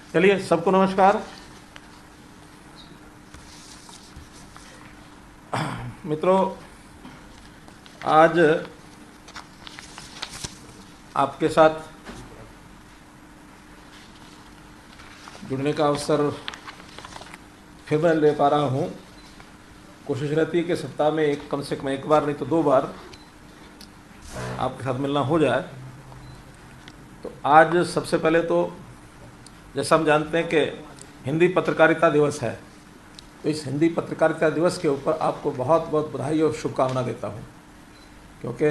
चलिए, सबको नमस्कार। मित्रों, आज आपके साथ जुड़ने का अवसर फिर मैं ले पा रहा हूँ। कोशिश रहती है कि सप्ताह में कम से कम एक बार, नहीं तो 2 बार आपके साथ मिलना हो जाए। तो आज सबसे पहले तो जैसा हम जानते हैं कि हिंदी पत्रकारिता दिवस है, तो इस हिंदी पत्रकारिता दिवस के ऊपर आपको बहुत बहुत बधाई और शुभकामना देता हूँ, क्योंकि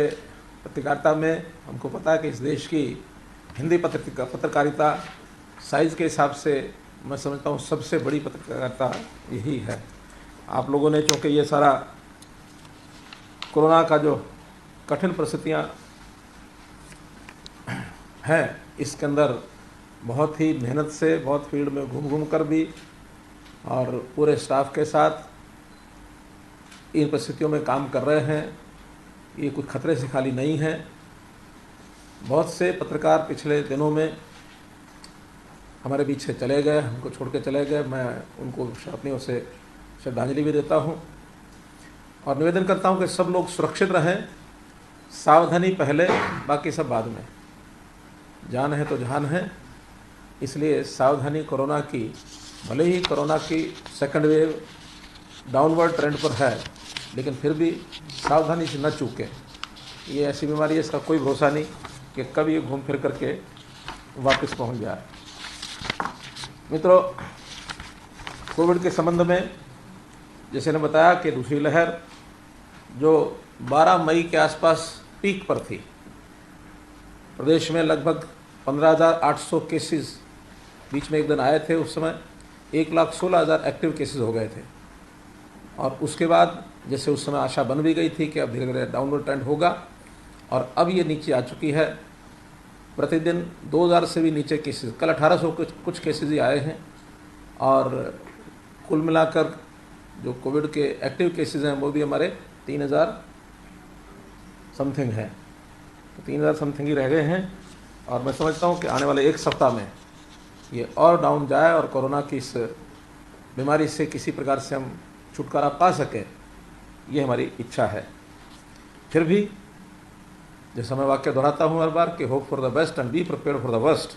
पत्रकारिता में हमको पता है कि इस देश की हिंदी पत्रकारिता साइज़ के हिसाब से मैं समझता हूँ सबसे बड़ी पत्रकारिता यही है। आप लोगों ने, चूँकि ये सारा कोरोना का जो कठिन परिस्थितियाँ हैं, इसके अंदर बहुत ही मेहनत से, बहुत फील्ड में घूम घूम कर भी और पूरे स्टाफ के साथ इन परिस्थितियों में काम कर रहे हैं। ये कुछ खतरे से खाली नहीं है। बहुत से पत्रकार पिछले दिनों में हमारे बीच से चले गए, हमको छोड़ के चले गए। मैं उनको अपनी ओर से श्रद्धांजलि भी देता हूँ और निवेदन करता हूँ कि सब लोग सुरक्षित रहें। सावधानी पहले, बाकी सब बाद में। जान है तो जहान है, इसलिए सावधानी कोरोना की, भले ही कोरोना की सेकंड वेव डाउनवर्ड ट्रेंड पर है, लेकिन फिर भी सावधानी से न चूकें। ये ऐसी बीमारी है, इसका कोई भरोसा नहीं कि कब ये घूम फिर करके वापस पहुंच जाए। मित्रों, कोविड के संबंध में जैसे ने बताया कि दूसरी लहर जो 12 मई के आसपास पीक पर थी, प्रदेश में लगभग 15,800 केसेस बीच में एक दिन आए थे। उस समय 1,16,000 एक्टिव केसेस हो गए थे और उसके बाद जैसे उस समय आशा बन भी गई थी कि अब धीरे धीरे डाउनवर्ड ट्रेंड होगा और अब ये नीचे आ चुकी है। प्रतिदिन 2,000 से भी नीचे केसेस, कल 1,800 कुछ केसेस ही आए हैं और कुल मिलाकर जो कोविड के एक्टिव केसेस हैं वो भी हमारे 3,000 समथिंग हैं। तो 3,000 समथिंग ही रह गए हैं और मैं समझता हूँ कि आने वाले एक सप्ताह में ये और डाउन जाए और कोरोना की इस बीमारी से किसी प्रकार से हम छुटकारा पा सकें, ये हमारी इच्छा है। फिर भी जैसा मैं वाक्य दोहराता हूँ हर बार कि hope for the best and be prepared for the worst.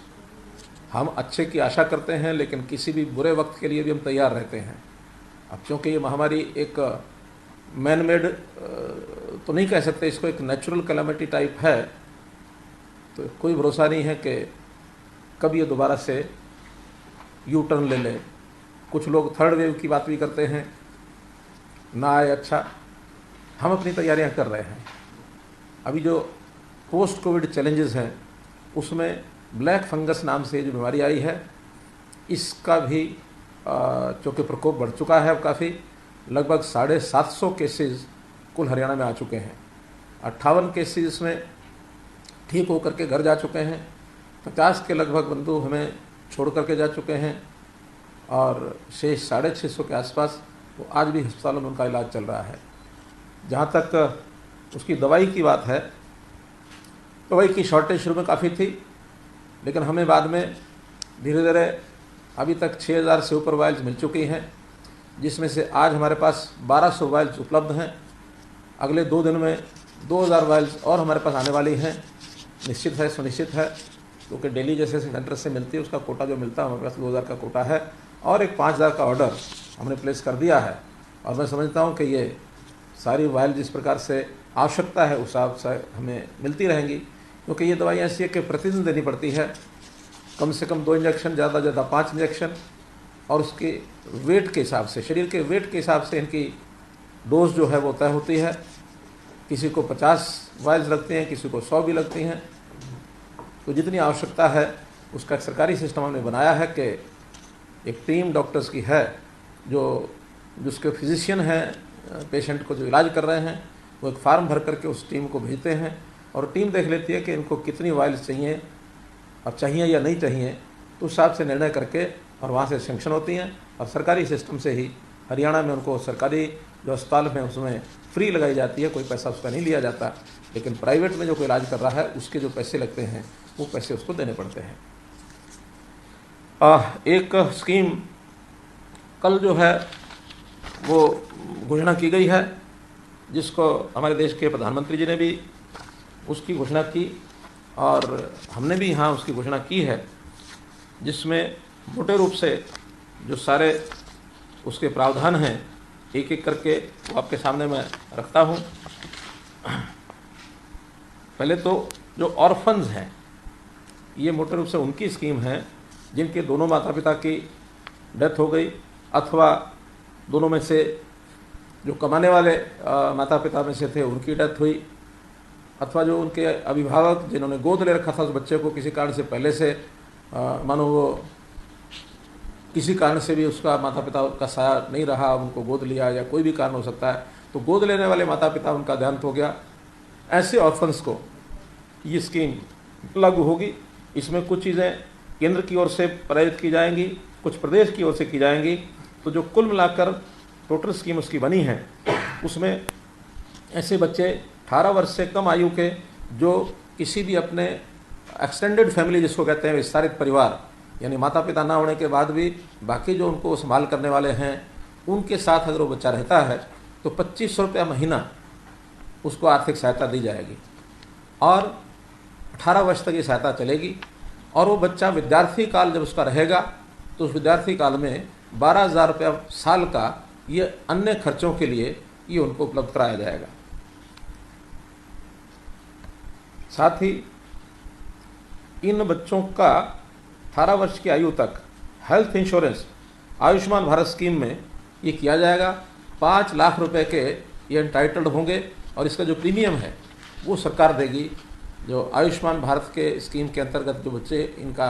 हम अच्छे की आशा करते हैं, लेकिन किसी भी बुरे वक्त के लिए भी हम तैयार रहते हैं। अब क्योंकि ये महामारी एक मैन मेड तो नहीं कह सकते, इसको एक नेचुरल कैलामिटी टाइप है, तो कोई भरोसा नहीं है कि कब ये दोबारा से यू टर्न ले ले। कुछ लोग थर्ड वेव की बात भी करते हैं, ना आए अच्छा। हम अपनी तैयारियां कर रहे हैं। अभी जो पोस्ट कोविड चैलेंजेस हैं उसमें ब्लैक फंगस नाम से जो बीमारी आई है, इसका भी चूँकि प्रकोप बढ़ चुका है अब काफ़ी, लगभग 750 केसेस कुल हरियाणा में आ चुके हैं। 58 केसेस में ठीक होकर के घर जा चुके हैं। 50 के लगभग बंधु हमें छोड़ करके जा चुके हैं और शेष 650 के आसपास वो आज भी अस्पतालों में उनका इलाज चल रहा है। जहाँ तक उसकी दवाई की बात है, दवाई की शॉर्टेज शुरू में काफ़ी थी, लेकिन हमें बाद में धीरे धीरे अभी तक 6,000 से ऊपर वायल्स मिल चुकी हैं, जिसमें से आज हमारे पास 1,200 वायल्स उपलब्ध हैं। अगले 2 दिन में 2,000 वायल्स और हमारे पास आने वाली हैं। निश्चित है, सुनिश्चित है, क्योंकि डेली जैसे सेंटर से मिलती है उसका कोटा जो मिलता है, हमारे पास 2,000 का कोटा है और एक 5,000 का ऑर्डर हमने प्लेस कर दिया है। और मैं समझता हूँ कि ये सारी वायल जिस प्रकार से आवश्यकता है उस हिसाब से हमें मिलती रहेंगी, क्योंकि ये दवाई ऐसी है कि प्रतिदिन देनी पड़ती है। कम से कम 2 इंजेक्शन, ज़्यादा से ज़्यादा 5 इंजेक्शन, और उसके वेट के हिसाब से, शरीर के वेट के हिसाब से इनकी डोज जो है वो तय होती है। किसी को 50 वायल्स लगती हैं, किसी को 100 भी लगती हैं। तो जितनी आवश्यकता है उसका एक सरकारी सिस्टम हमने बनाया है कि एक टीम डॉक्टर्स की है जिसके फिजिशियन हैं, पेशेंट को जो इलाज कर रहे हैं, वो एक फार्म भर करके उस टीम को भेजते हैं और टीम देख लेती है कि इनको कितनी वायल्स चाहिए, अब चाहिए या नहीं चाहिए, तो उस हिसाब से निर्णय करके और वहाँ से सैंक्शन होती हैं और सरकारी सिस्टम से ही हरियाणा में उनको सरकारी जो अस्पताल में उसमें फ्री लगाई जाती है, कोई पैसा उसका नहीं लिया जाता। लेकिन प्राइवेट में जो कोई इलाज कर रहा है उसके जो पैसे लगते हैं वो पैसे उसको देने पड़ते हैं। एक स्कीम कल जो है वो घोषणा की गई है, जिसको हमारे देश के प्रधानमंत्री जी ने भी उसकी घोषणा की और हमने भी यहाँ उसकी घोषणा की है, जिसमें मोटे रूप से जो सारे उसके प्रावधान हैं एक एक करके वो आपके सामने मैं रखता हूँ। पहले तो जो ऑर्फन्स हैं, ये मोटे रूप से उनकी स्कीम है जिनके दोनों माता पिता की डेथ हो गई अथवा दोनों में से जो कमाने वाले माता पिता में से थे उनकी डेथ हुई, अथवा जो उनके अभिभावक जिन्होंने गोद ले रखा था उस बच्चे को किसी कारण से पहले से मानो वो किसी कारण से भी उसका माता पिता का साया नहीं रहा, उनको गोद लिया या कोई भी कारण हो सकता है, तो गोद लेने वाले माता पिता उनका देहांत हो गया, ऐसे ऑर्फन्स को ये स्कीम लागू होगी। इसमें कुछ चीज़ें केंद्र की ओर से प्रायोजित की जाएंगी, कुछ प्रदेश की ओर से की जाएंगी, तो जो कुल मिलाकर टोटल स्कीम उसकी बनी है उसमें ऐसे बच्चे 18 वर्ष से कम आयु के जो किसी भी अपने एक्सटेंडेड फैमिली जिसको कहते हैं विस्तारित परिवार, यानी माता पिता ना होने के बाद भी बाकी जो उनको संभाल करने वाले हैं उनके साथ अगर वो बच्चा रहता है तो 2500 रुपया महीना उसको आर्थिक सहायता दी जाएगी और 18 वर्ष तक ये सहायता चलेगी। और वो बच्चा विद्यार्थी काल जब उसका रहेगा तो उस विद्यार्थी काल में 12,000 रुपया साल का ये अन्य खर्चों के लिए ये उनको उपलब्ध कराया जाएगा। साथ ही इन बच्चों का 18 वर्ष की आयु तक health insurance Ayushman Bharat scheme में ये किया जाएगा। 5 लाख रुपए के ये एंटाइटल्ड होंगे और इसका जो प्रीमियम है वो सरकार देगी। जो आयुष्मान भारत के स्कीम के अंतर्गत जो बच्चे इनका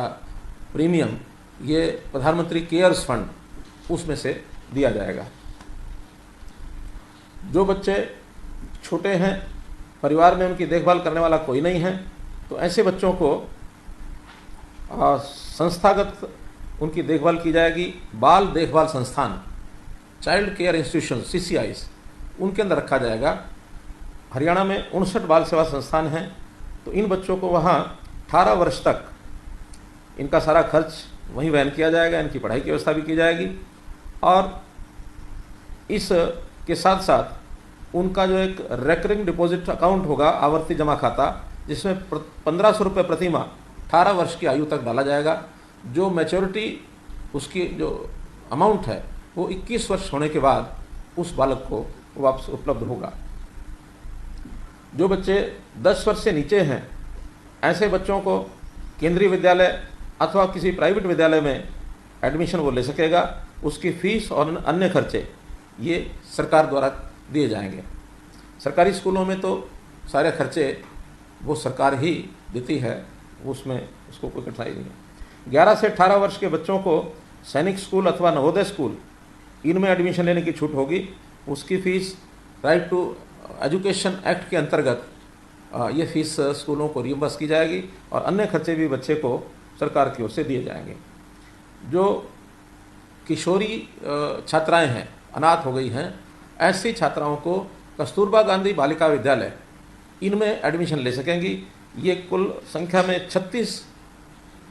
प्रीमियम ये प्रधानमंत्री केयर्स फंड उसमें से दिया जाएगा। जो बच्चे छोटे हैं, परिवार में उनकी देखभाल करने वाला कोई नहीं है, तो ऐसे बच्चों को संस्थागत उनकी देखभाल की जाएगी। बाल देखभाल संस्थान, चाइल्ड केयर इंस्टीट्यूशन CCIs, उनके अंदर रखा जाएगा। हरियाणा में 59 बाल सेवा संस्थान हैं, तो इन बच्चों को वहाँ 18 वर्ष तक इनका सारा खर्च वहीं वहन किया जाएगा, इनकी पढ़ाई की व्यवस्था भी की जाएगी। और इस के साथ साथ उनका जो एक रेकरिंग डिपॉजिट अकाउंट होगा, आवर्ती जमा खाता, जिसमें 1500 रुपये प्रति माह 18 वर्ष की आयु तक डाला जाएगा। जो मैच्योरिटी उसकी जो अमाउंट है वो 21 वर्ष होने के बाद उस बालक को वापस उपलब्ध होगा। जो बच्चे 10 वर्ष से नीचे हैं, ऐसे बच्चों को केंद्रीय विद्यालय अथवा किसी प्राइवेट विद्यालय में एडमिशन वो ले सकेगा। उसकी फीस और अन्य खर्चे ये सरकार द्वारा दिए जाएंगे। सरकारी स्कूलों में तो सारे खर्चे वो सरकार ही देती है, उसमें उसको कोई कठिनाई नहीं है। 11 से 18 वर्ष के बच्चों को सैनिक स्कूल अथवा नवोदय स्कूल इनमें एडमिशन लेने की छूट होगी। उसकी fees right to education act के अंतर्गत ये फ़ीस स्कूलों को रियम्बर्स की जाएगी और अन्य खर्चे भी बच्चे को सरकार की ओर से दिए जाएंगे। जो किशोरी छात्राएं हैं, अनाथ हो गई हैं, ऐसी छात्राओं को कस्तूरबा गांधी बालिका विद्यालय इनमें एडमिशन ले सकेंगी। ये कुल संख्या में 36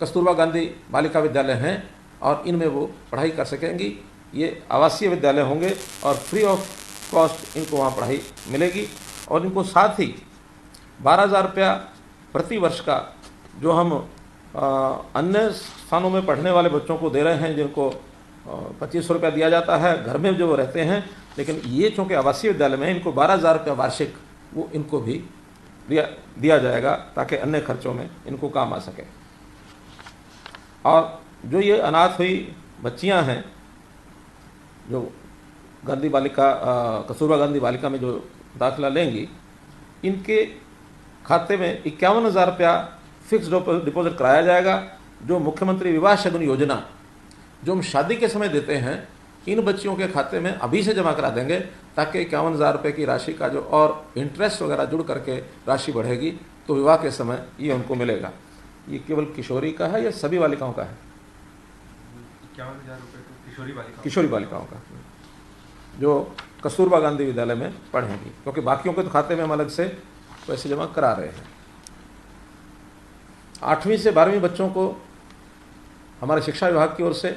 कस्तूरबा गांधी बालिका विद्यालय हैं और इनमें वो पढ़ाई कर सकेंगी। ये आवासीय विद्यालय होंगे और फ्री ऑफ कॉस्ट इनको वहाँ पढ़ाई मिलेगी। और इनको साथ ही 12,000 रुपया प्रति वर्ष का जो हम अन्य स्थानों में पढ़ने वाले बच्चों को दे रहे हैं, जिनको 2500 रुपया दिया जाता है घर में जो वो रहते हैं, लेकिन ये चूँकि आवासीय विद्यालय में इनको 12,000 रुपया वार्षिक वो इनको भी दिया जाएगा ताकि अन्य खर्चों में इनको काम आ सके। और जो ये अनाथ हुई बच्चियां हैं, जो गांधी बालिका कस्तूरबा गांधी बालिका में जो दाखिला लेंगी, इनके खाते में 51,000 रुपया फिक्स डिपॉजिट कराया जाएगा। जो मुख्यमंत्री विवाह शगुन योजना जो हम शादी के समय देते हैं, इन बच्चियों के खाते में अभी से जमा करा देंगे ताकि 51,000 रुपये की राशि का जो और इंटरेस्ट वगैरह जुड़ करके राशि बढ़ेगी तो विवाह के समय ये उनको मिलेगा। ये केवल किशोरी का है या सभी बालिकाओं का है? 51,000 रुपये तो किशोरी बालिकाओं का, जो कस्तूरबा गांधी विद्यालय में पढ़ेंगी, क्योंकि बाकियों के तो खाते में हम अलग से पैसे जमा करा रहे हैं। 8वीं से 12वीं बच्चों को हमारे शिक्षा विभाग की ओर से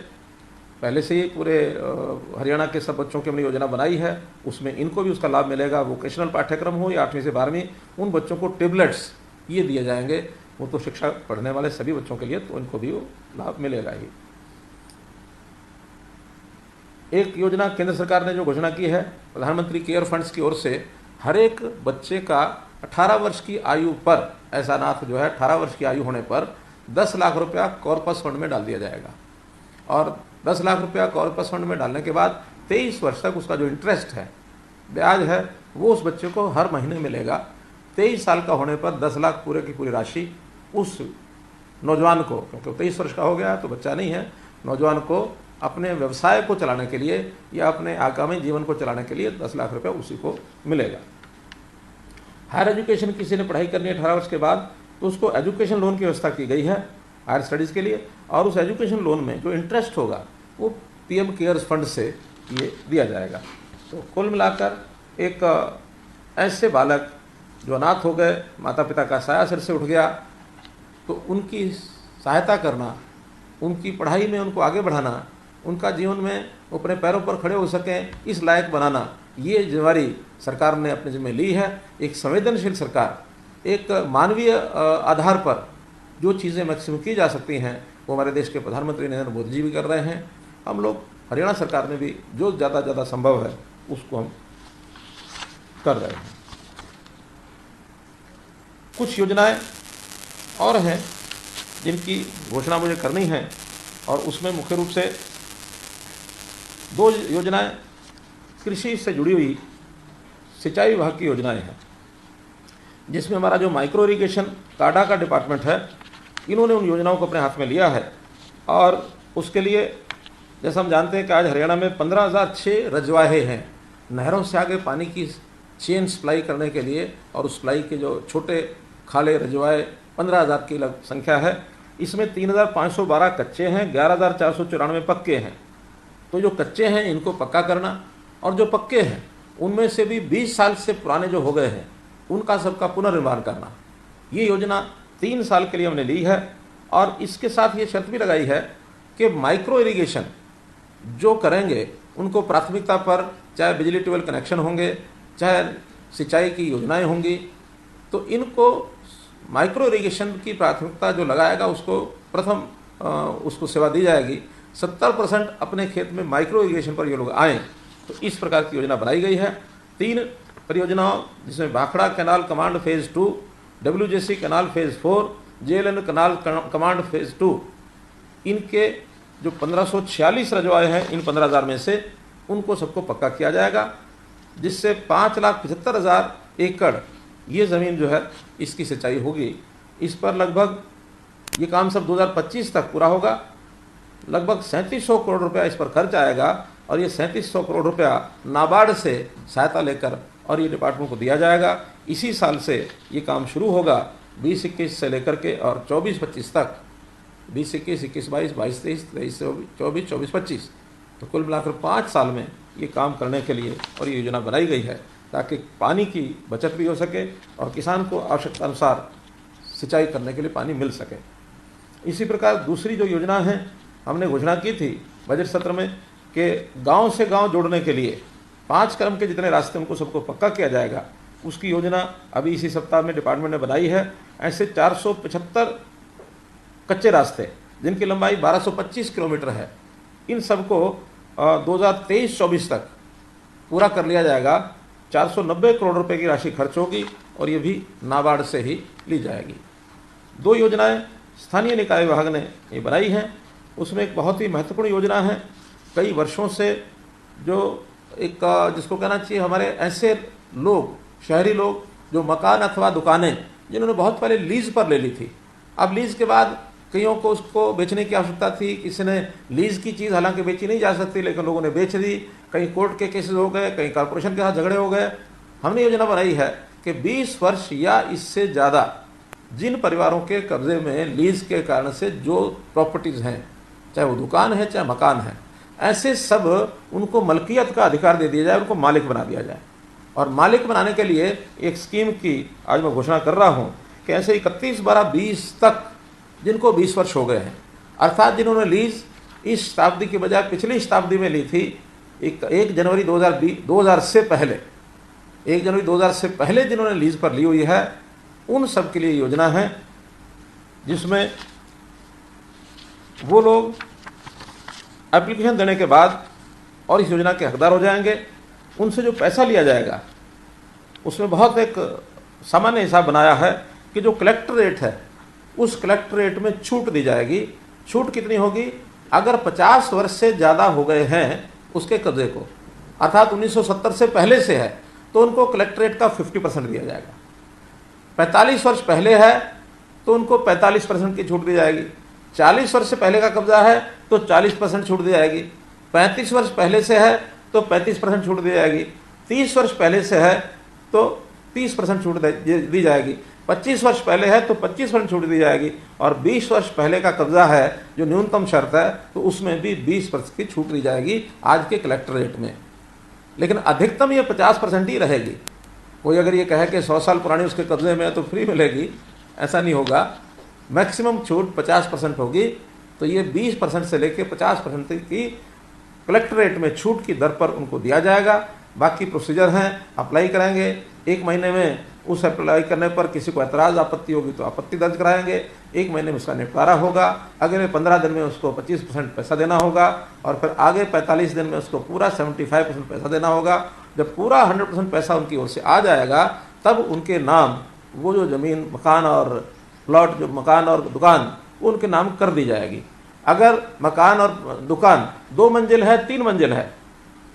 पहले से ही पूरे हरियाणा के सब बच्चों की हमने योजना बनाई है, उसमें इनको भी उसका लाभ मिलेगा। वोकेशनल पाठ्यक्रम हो या 8वीं से 12वीं, उन बच्चों को टेबलेट्स ये दिए जाएंगे, वो तो शिक्षा पढ़ने वाले सभी बच्चों के लिए, तो इनको भी वो लाभ मिलेगा ही। एक योजना केंद्र सरकार ने जो घोषणा की है, प्रधानमंत्री केयर फंड्स की ओर से हर एक बच्चे का 18 वर्ष की आयु पर, ऐसा नाथ जो है 18 वर्ष की आयु होने पर 10 लाख रुपया कॉर्पस फंड में डाल दिया जाएगा। और 10 लाख रुपया कॉर्पस फंड में डालने के बाद 23 वर्ष तक उसका जो इंटरेस्ट है, ब्याज है, वो उस बच्चे को हर महीने मिलेगा। 23 साल का होने पर 10 लाख पूरे की पूरी राशि उस नौजवान को, क्योंकि 23 वर्ष का हो गया तो बच्चा नहीं है, नौजवान को अपने व्यवसाय को चलाने के लिए या अपने आगामी जीवन को चलाने के लिए 10 लाख रुपया उसी को मिलेगा। हायर एजुकेशन किसी ने पढ़ाई करनी है 18 वर्ष के बाद, तो उसको एजुकेशन लोन की व्यवस्था की गई है हायर स्टडीज़ के लिए, और उस एजुकेशन लोन में जो इंटरेस्ट होगा वो पीएम केयर्स फंड से ये दिया जाएगा। तो कुल मिलाकर एक ऐसे बालक जो अनाथ हो गए, माता पिता का साया सिर से उठ गया, तो उनकी सहायता करना, उनकी पढ़ाई में उनको आगे बढ़ाना, उनका जीवन में वो अपने पैरों पर खड़े हो सकें, इस लायक बनाना, ये जिम्मेदारी सरकार ने अपने जिम्मे ली है। एक संवेदनशील सरकार, एक मानवीय आधार पर जो चीज़ें मैक्सिमम की जा सकती हैं वो हमारे देश के प्रधानमंत्री नरेंद्र मोदी जी भी कर रहे हैं। हम लोग हरियाणा सरकार में भी जो ज़्यादा संभव है उसको हम कर रहे हैं। कुछ योजनाएं और हैं जिनकी घोषणा मुझे करनी है, और उसमें मुख्य रूप से 2 योजनाएं कृषि से जुड़ी हुई सिंचाई विभाग की योजनाएं हैं, जिसमें हमारा जो माइक्रो इरिगेशन काडा का डिपार्टमेंट है, इन्होंने उन योजनाओं को अपने हाथ में लिया है। और उसके लिए जैसा हम जानते हैं कि आज हरियाणा में 15,006 रजवाहे हैं, नहरों से आगे पानी की चेन सप्लाई करने के लिए, और उस सप्लाई के जो छोटे खाले रजवाए 15,000 की संख्या है। इसमें 3,512 कच्चे हैं, 11,494 पक्के हैं। तो जो कच्चे हैं इनको पक्का करना, और जो पक्के हैं उनमें से भी 20 साल से पुराने जो हो गए हैं उनका सबका पुनर्निर्माण करना। ये योजना 3 साल के लिए हमने ली है, और इसके साथ ये शर्त भी लगाई है कि माइक्रो इरिगेशन जो करेंगे उनको प्राथमिकता पर, चाहे बिजली ट्यूबवेल कनेक्शन होंगे, चाहे सिंचाई की योजनाएं होंगी, तो इनको माइक्रो इरिगेशन की प्राथमिकता जो लगाएगा उसको प्रथम उसको सेवा दी जाएगी। 70% अपने खेत में माइक्रो इरिगेशन पर ये लोग आएँ, तो इस प्रकार की योजना बनाई गई है। 3 परियोजनाओं, जिसमें Bhakra canal command phase 2, WJC canal phase 4, JLN canal command phase 2, इनके जो 1546 रजवाए हैं इन 15,000 में से, उनको सबको पक्का किया जाएगा, जिससे 5,75,000 एकड़ ये ज़मीन जो है इसकी सिंचाई होगी। इस पर लगभग ये काम सब 2025 तक पूरा होगा। लगभग 3700 करोड़ रुपया इस पर खर्च आएगा, और ये 3700 करोड़ रुपया नाबार्ड से सहायता लेकर और ये डिपार्टमेंट को दिया जाएगा। इसी साल से ये काम शुरू होगा, 2021 से लेकर के और 24-25 तक, 2021, 21-22, 22-23, 23-24, 24-25, तो कुल मिलाकर 5 साल में ये काम करने के लिए और ये योजना बनाई गई है, ताकि पानी की बचत भी हो सके और किसान को आवश्यकता अनुसार सिंचाई करने के लिए पानी मिल सके। इसी प्रकार दूसरी जो योजना है, हमने घोषणा की थी बजट सत्र में कि गांव से गांव जोड़ने के लिए 5 क्रम के जितने रास्ते उनको सबको पक्का किया जाएगा, उसकी योजना अभी इसी सप्ताह में डिपार्टमेंट ने बनाई है। ऐसे 475 कच्चे रास्ते जिनकी लंबाई 1225 किलोमीटर है, इन सबको 2023-24 तक पूरा कर लिया जाएगा। 490 करोड़ रुपए की राशि खर्च होगी, और ये भी नाबार्ड से ही ली जाएगी। 2 योजनाएं स्थानीय निकाय विभाग ने ये बनाई हैं, उसमें एक बहुत ही महत्वपूर्ण योजना है, कई वर्षों से जो एक जिसको कहना चाहिए हमारे ऐसे लोग, शहरी लोग जो मकान अथवा दुकानें जिन्होंने बहुत पहले लीज पर ले ली थी, अब लीज के बाद कईयों को उसको बेचने की आवश्यकता थी, किसी ने लीज की चीज़ हालांकि बेची नहीं जा सकती, लेकिन लोगों ने बेच दी, कहीं कोर्ट के केसेस हो गए, कहीं कॉर्पोरेशन के साथ झगड़े हो गए। हमने योजना बनाई है कि 20 वर्ष या इससे ज़्यादा जिन परिवारों के कब्जे में लीज के कारण से जो प्रॉपर्टीज़ हैं, चाहे वो दुकान है चाहे मकान है, ऐसे सब उनको मलकियत का अधिकार दे दिया जाए, उनको मालिक बना दिया जाए। और मालिक बनाने के लिए एक स्कीम की आज मैं घोषणा कर रहा हूँ कि ऐसे 31/12/20 तक जिनको 20 वर्ष हो गए हैं अर्थात जिन्होंने लीज इस शताब्दी की बजाय पिछली शताब्दी में ली थी, 1 जनवरी 2000 से पहले, 1 जनवरी 2000 से पहले जिन्होंने लीज पर ली हुई है, उन सब के लिए योजना है, जिसमें वो लोग एप्लीकेशन देने के बाद और इस योजना के हकदार हो जाएंगे। उनसे जो पैसा लिया जाएगा उसमें बहुत एक सामान्य हिसाब बनाया है कि जो कलेक्टर रेट है उस कलेक्टर रेट में छूट दी जाएगी। छूट कितनी होगी? अगर 50 वर्ष से ज़्यादा हो गए हैं उसके कब्जे को, अर्थात 1970 से पहले से है, तो उनको कलेक्टरेट का 50% दिया जाएगा। 45 वर्ष पहले है तो उनको 45% की छूट दी जाएगी। 40 वर्ष से पहले का कब्जा है तो 40% छूट दी जाएगी। 35 वर्ष पहले से है तो 35% छूट दी जाएगी। 30 वर्ष पहले से है तो 30% छूट दी जाएगी। 25 वर्ष पहले है तो 25% छूट दी जाएगी। और 20 वर्ष पहले का कब्जा है जो न्यूनतम शर्त है, तो उसमें भी 20% की छूट दी जाएगी आज के कलेक्टर रेट में। लेकिन अधिकतम ये 50% ही रहेगी। कोई अगर ये कहे कि 100 साल पुरानी उसके कब्जे में है तो फ्री मिलेगी, ऐसा नहीं होगा। मैक्सिमम छूट 50% होगी। तो ये 20% से लेकर 50% की कलेक्टर रेट में छूट की दर पर उनको दिया जाएगा। बाकी प्रोसीजर हैं, अप्लाई करेंगे। 1 महीने में उस अप्लाई करने पर किसी को ऐतराज़ आपत्ति होगी तो आपत्ति दर्ज कराएंगे। 1 महीने में उसका निपटारा होगा। अगले 15 दिन में उसको 25% पैसा देना होगा और फिर आगे 45 दिन में उसको पूरा 75% पैसा देना होगा। जब पूरा 100% पैसा उनकी ओर से आ जाएगा तब उनके नाम वो जो ज़मीन, मकान और प्लॉट, जो मकान और दुकान, वो उनके नाम कर दी जाएगी। अगर मकान और दुकान 2 मंजिल है, 3 मंजिल है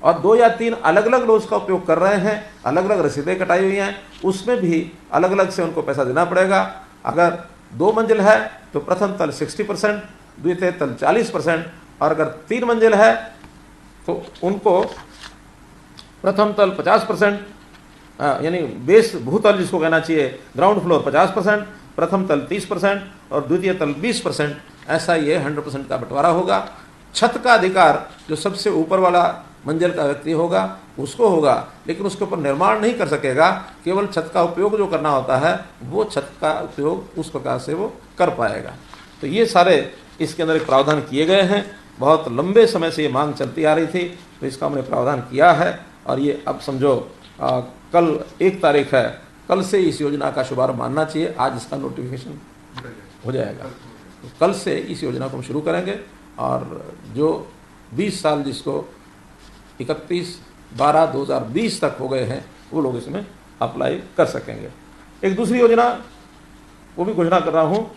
और 2 या 3 अलग अलग लोग उसका उपयोग कर रहे हैं, अलग अलग रसीदें कटाई हुई हैं, उसमें भी अलग अलग से उनको पैसा देना पड़ेगा। अगर 2 मंजिल है तो प्रथम तल 60%, द्वितीय तल 40%, और अगर 3 मंजिल है तो उनको प्रथम तल 50%, यानी बेस भूतल जिसको कहना चाहिए, ग्राउंड फ्लोर 50%, प्रथम तल 30% और द्वितीय तल 20%, ऐसा ये 100% का बंटवारा होगा। छत का अधिकार जो सबसे ऊपर वाला मंजिल का व्यक्ति होगा उसको होगा, लेकिन उसके ऊपर निर्माण नहीं कर सकेगा। केवल छत का उपयोग जो करना होता है वो छत का उपयोग उस प्रकार से वो कर पाएगा। तो ये सारे इसके अंदर एक प्रावधान किए गए हैं। बहुत लंबे समय से ये मांग चलती आ रही थी, तो इसका हमने प्रावधान किया है। और ये अब समझो कल 1 तारीख है, कल से इस योजना का शुभारंभ मानना चाहिए। आज इसका नोटिफिकेशन हो जाएगा, तो कल से इस योजना को हम शुरू करेंगे। और जो 20 साल जिसको 31/12/2020 तक हो गए हैं वो लोग इसमें अप्लाई कर सकेंगे। एक दूसरी योजना वो भी घोषणा कर रहा हूँ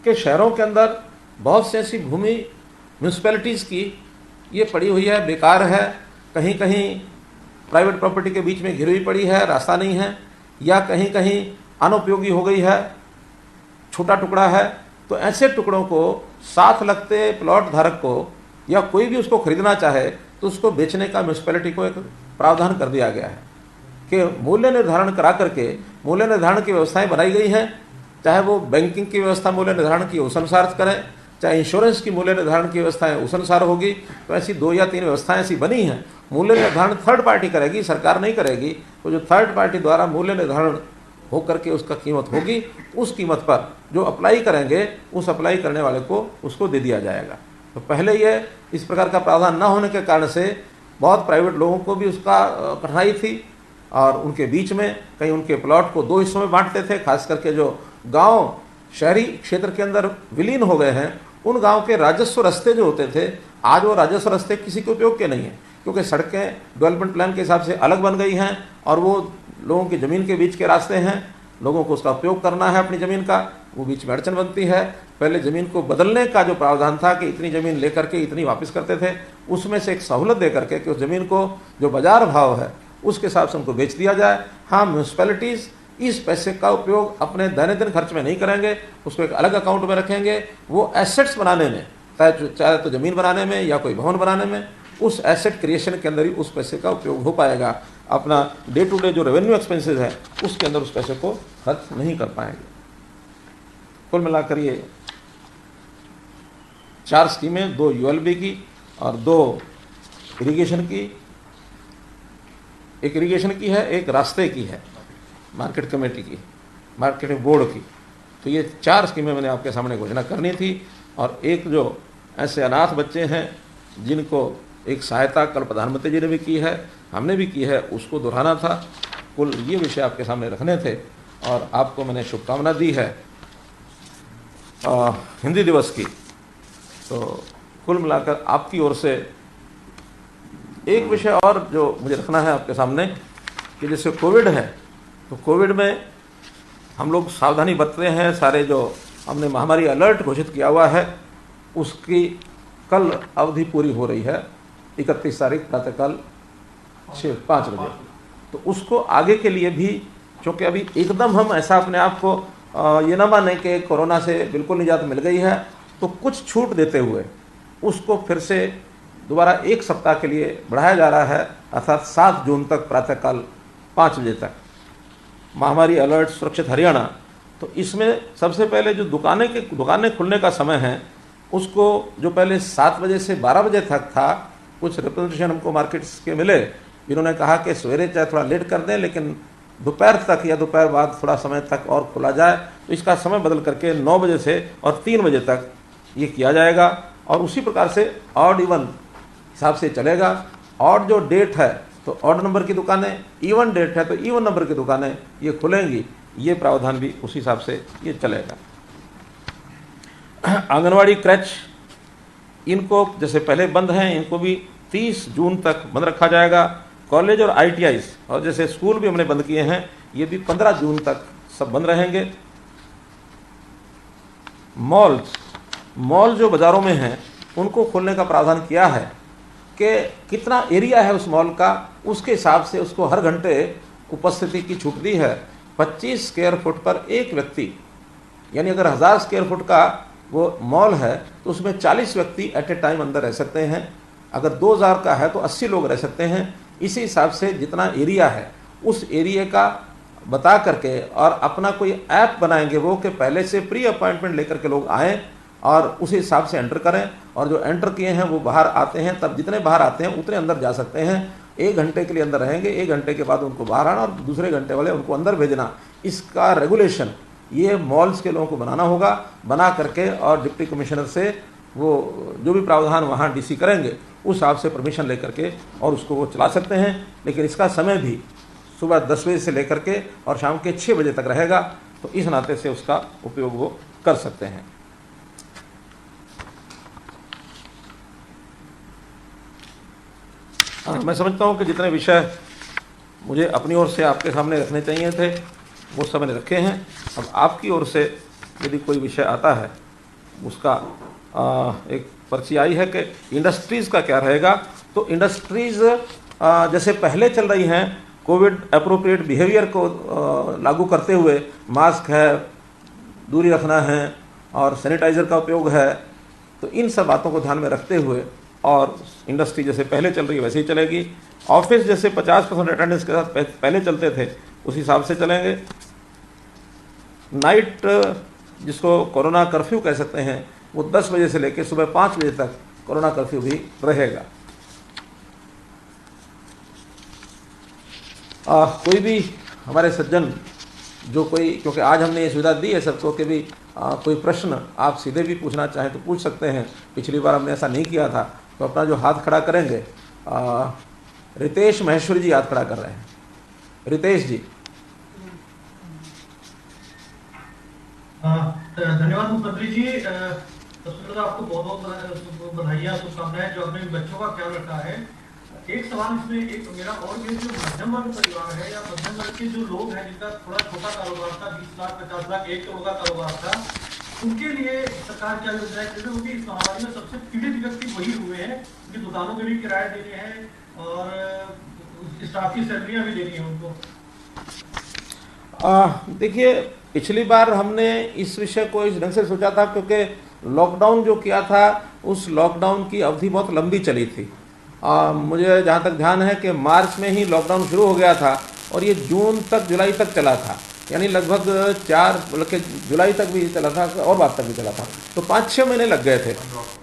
कि शहरों के अंदर बहुत सी ऐसी भूमि म्यूनसिपैलिटीज़ की ये पड़ी हुई है, बेकार है, कहीं कहीं प्राइवेट प्रॉपर्टी के बीच में घिरी हुई पड़ी है, रास्ता नहीं है, या कहीं कहीं अनुपयोगी हो गई है, छोटा टुकड़ा है। तो ऐसे टुकड़ों को साथ लगते प्लॉट धारक को या कोई भी उसको खरीदना चाहे तो उसको बेचने का म्यूनसिपैलिटी को एक प्रावधान कर दिया गया है कि मूल्य निर्धारण करा करके मूल्य निर्धारण की व्यवस्थाएं बनाई गई हैं। चाहे वो बैंकिंग की व्यवस्था मूल्य निर्धारण की उस अनुसार करें, चाहे इंश्योरेंस की मूल्य निर्धारण की व्यवस्थाएं उस अनुसार होगी। तो ऐसी 2 या 3 व्यवस्थाएं ऐसी बनी हैं। मूल्य निर्धारण थर्ड पार्टी करेगी, सरकार नहीं करेगी। तो जो थर्ड पार्टी द्वारा मूल्य निर्धारण हो करके उसका कीमत होगी, उस कीमत पर जो अप्लाई करेंगे उस अप्लाई करने वाले को उसको दे दिया जाएगा। तो पहले ये इस प्रकार का प्रावधान न होने के कारण से बहुत प्राइवेट लोगों को भी उसका कठिनाई थी और उनके बीच में कहीं उनके प्लॉट को 2 हिस्सों में बांटते थे। खास करके जो गांव शहरी क्षेत्र के अंदर विलीन हो गए हैं, उन गांव के राजस्व रास्ते जो होते थे, आज वो राजस्व रास्ते किसी के उपयोग के नहीं हैं, क्योंकि सड़कें डेवलपमेंट प्लान के हिसाब से अलग बन गई हैं और वो लोगों की ज़मीन के बीच के रास्ते हैं। लोगों को उसका उपयोग करना है अपनी ज़मीन का, वो बीच में अड़चन बनती है। पहले ज़मीन को बदलने का जो प्रावधान था कि इतनी ज़मीन लेकर के इतनी वापस करते थे, उसमें से एक सहूलत दे करके कि उस ज़मीन को जो बाजार भाव है उसके हिसाब से उनको बेच दिया जाए। हाँ, म्यूनसिपैलिटीज़ इस पैसे का उपयोग अपने दैनिक खर्च में नहीं करेंगे, उसको एक अलग अकाउंट में रखेंगे। वो एसेट्स बनाने में, चाहे तो ज़मीन बनाने में या कोई भवन बनाने में, उस एसेट क्रिएशन के अंदर ही उस पैसे का उपयोग हो पाएगा। अपना डे टू डे जो रेवेन्यू एक्सपेंसेस है उसके अंदर उस पैसे को खर्च नहीं कर पाएंगे। कुल मिलाकर ये 4 स्कीमें, 2 यूएलबी की और 2 इरिगेशन की। एक इरिगेशन की है, एक रास्ते की है, मार्केट कमेटी की, मार्केटिंग बोर्ड की। तो ये 4 स्कीमें मैंने आपके सामने घोषणा करनी थी। और एक जो ऐसे अनाथ बच्चे हैं जिनको एक सहायता कल प्रधानमंत्री जी ने भी की है, हमने भी की है, उसको दोहराना था। कुल ये विषय आपके सामने रखने थे और आपको मैंने शुभकामना दी है हिंदी दिवस की। तो कुल मिलाकर आपकी ओर से एक विषय और जो मुझे रखना है आपके सामने कि जैसे कोविड है, तो कोविड में हम लोग सावधानी बरतते हैं। सारे जो हमने महामारी अलर्ट घोषित किया हुआ है उसकी कल अवधि पूरी हो रही है, 31 तारीख प्रातःकाल 5 बजे। तो उसको आगे के लिए भी, क्योंकि अभी एकदम हम ऐसा अपने आप को ये ना माने कि कोरोना से बिल्कुल निजात मिल गई है, तो कुछ छूट देते हुए उसको फिर से दोबारा 1 सप्ताह के लिए बढ़ाया जा रहा है, अर्थात 7 जून तक प्रातःकाल 5 बजे तक महामारी अलर्ट सुरक्षित हरियाणा। तो इसमें सबसे पहले जो दुकानें खुलने का समय है उसको जो पहले 7 बजे से 12 बजे तक था, कुछ रिप्रेजेंटेशन हमको मार्केट्स के मिले जिन्होंने कहा कि सवेरे चाहे थोड़ा लेट कर दें लेकिन दोपहर तक या दोपहर बाद थोड़ा समय तक और खोला जाए। तो इसका समय बदल करके 9 बजे से और 3 बजे तक ये किया जाएगा और उसी प्रकार से ऑड इवन हिसाब से चलेगा। ऑड जो डेट है तो ऑड नंबर की दुकानें, इवन डेट है तो इवन नंबर की दुकानें ये खुलेंगी। ये प्रावधान भी उसी हिसाब से ये चलेगा। आंगनवाड़ी क्रैच इनको जैसे पहले बंद हैं, इनको भी 30 जून तक बंद रखा जाएगा। कॉलेज और ITIs और जैसे स्कूल भी हमने बंद किए हैं, ये भी 15 जून तक सब बंद रहेंगे। मॉल जो बाज़ारों में हैं उनको खोलने का प्रावधान किया है कि कितना एरिया है उस मॉल का, उसके हिसाब से उसको हर घंटे उपस्थिति की छूट दी है। 25 स्क्वायर फुट पर एक व्यक्ति, यानी अगर 1000 स्क्वायर फुट का वो मॉल है तो उसमें 40 व्यक्ति एट ए टाइम अंदर रह सकते हैं। अगर 2000 का है तो 80 लोग रह सकते हैं। इसी हिसाब से जितना एरिया है उस एरिया का बता करके और अपना कोई ऐप बनाएंगे वो कि पहले से प्री अपॉइंटमेंट लेकर के लोग आएँ और उसी हिसाब से एंटर करें, और जो एंटर किए हैं वो बाहर आते हैं, तब जितने बाहर आते हैं उतने अंदर जा सकते हैं। 1 घंटे के लिए अंदर रहेंगे, 1 घंटे के बाद उनको बाहर आना और दूसरे घंटे वाले उनको अंदर भेजना। इसका रेगुलेशन ये मॉल्स के लोगों को बनाना होगा, बना करके और डिप्टी कमिश्नर से वो जो भी प्रावधान वहाँ DC करेंगे उस हिसाब से परमिशन लेकर के और उसको वो चला सकते हैं। लेकिन इसका समय भी सुबह 10 बजे से लेकर के और शाम के 6 बजे तक रहेगा, तो इस नाते से उसका उपयोग वो कर सकते हैं। मैं समझता हूँ कि जितने विषय मुझे अपनी ओर से आपके सामने रखने चाहिए थे वो सब मैंने रखे हैं। अब आपकी ओर से यदि कोई विषय आता है, उसका एक पर्ची आई है कि इंडस्ट्रीज़ का क्या रहेगा। तो इंडस्ट्रीज़ जैसे पहले चल रही हैं, कोविड अप्रोप्रिएट बिहेवियर को लागू करते हुए मास्क है, दूरी रखना है और सैनिटाइज़र का उपयोग है, तो इन सब बातों को ध्यान में रखते हुए और इंडस्ट्री जैसे पहले चल रही है वैसे ही चलेगी। ऑफिस जैसे 50% अटेंडेंस के साथ पहले चलते थे उसी हिसाब से चलेंगे। नाइट जिसको कोरोना कर्फ्यू कह सकते हैं वो 10 बजे से लेकर सुबह 5 बजे तक कोरोना कर्फ्यू भी रहेगा। कोई भी हमारे सज्जन जो कोई, क्योंकि आज हमने ये सुविधा दी है सबको कि भी कोई प्रश्न आप सीधे भी पूछना चाहें तो पूछ सकते हैं। पिछली बार हमने ऐसा नहीं किया था, तो अपना जो हाथ खड़ा करेंगे, रितेश महेश्वरी जी हाथ खड़ा कर रहे हैं। रितेश जी। धन्यवाद मुख्यमंत्री जी। सबसे पहले आपको बहुत बहुत बधाइयाँ, शुभकामनाएं जो अपने बच्चों का ख्याल रखा है। एक सवाल इसमें एक मेरा और ये, जो मध्यम वर्ग परिवार है या मध्यम वर्ग के जो लोग हैं जिनका थोड़ा छोटा कारोबार था, 20 लाख 50 लाख 1 करोड़ का कारोबार था, उनके लिए सरकार क्या योजना है? क्योंकि इस महामारी में सबसे पीड़ित व्यक्ति वही हुए हैं, उनकी दुकानों के भी किराए देने हैं और स्टाफ की सैलरियाँ भी देनी है उनको। देखिए, पिछली बार हमने इस विषय को इस ढंग से सोचा था क्योंकि लॉकडाउन जो किया था उस लॉकडाउन की अवधि बहुत लंबी चली थी। मुझे जहाँ तक ध्यान है कि मार्च में ही लॉकडाउन शुरू हो गया था और ये जून तक जुलाई तक चला था, यानी लगभग 4 बल्कि जुलाई तक भी चला था और बाद तक भी चला था, तो 5-6 महीने लग गए थे।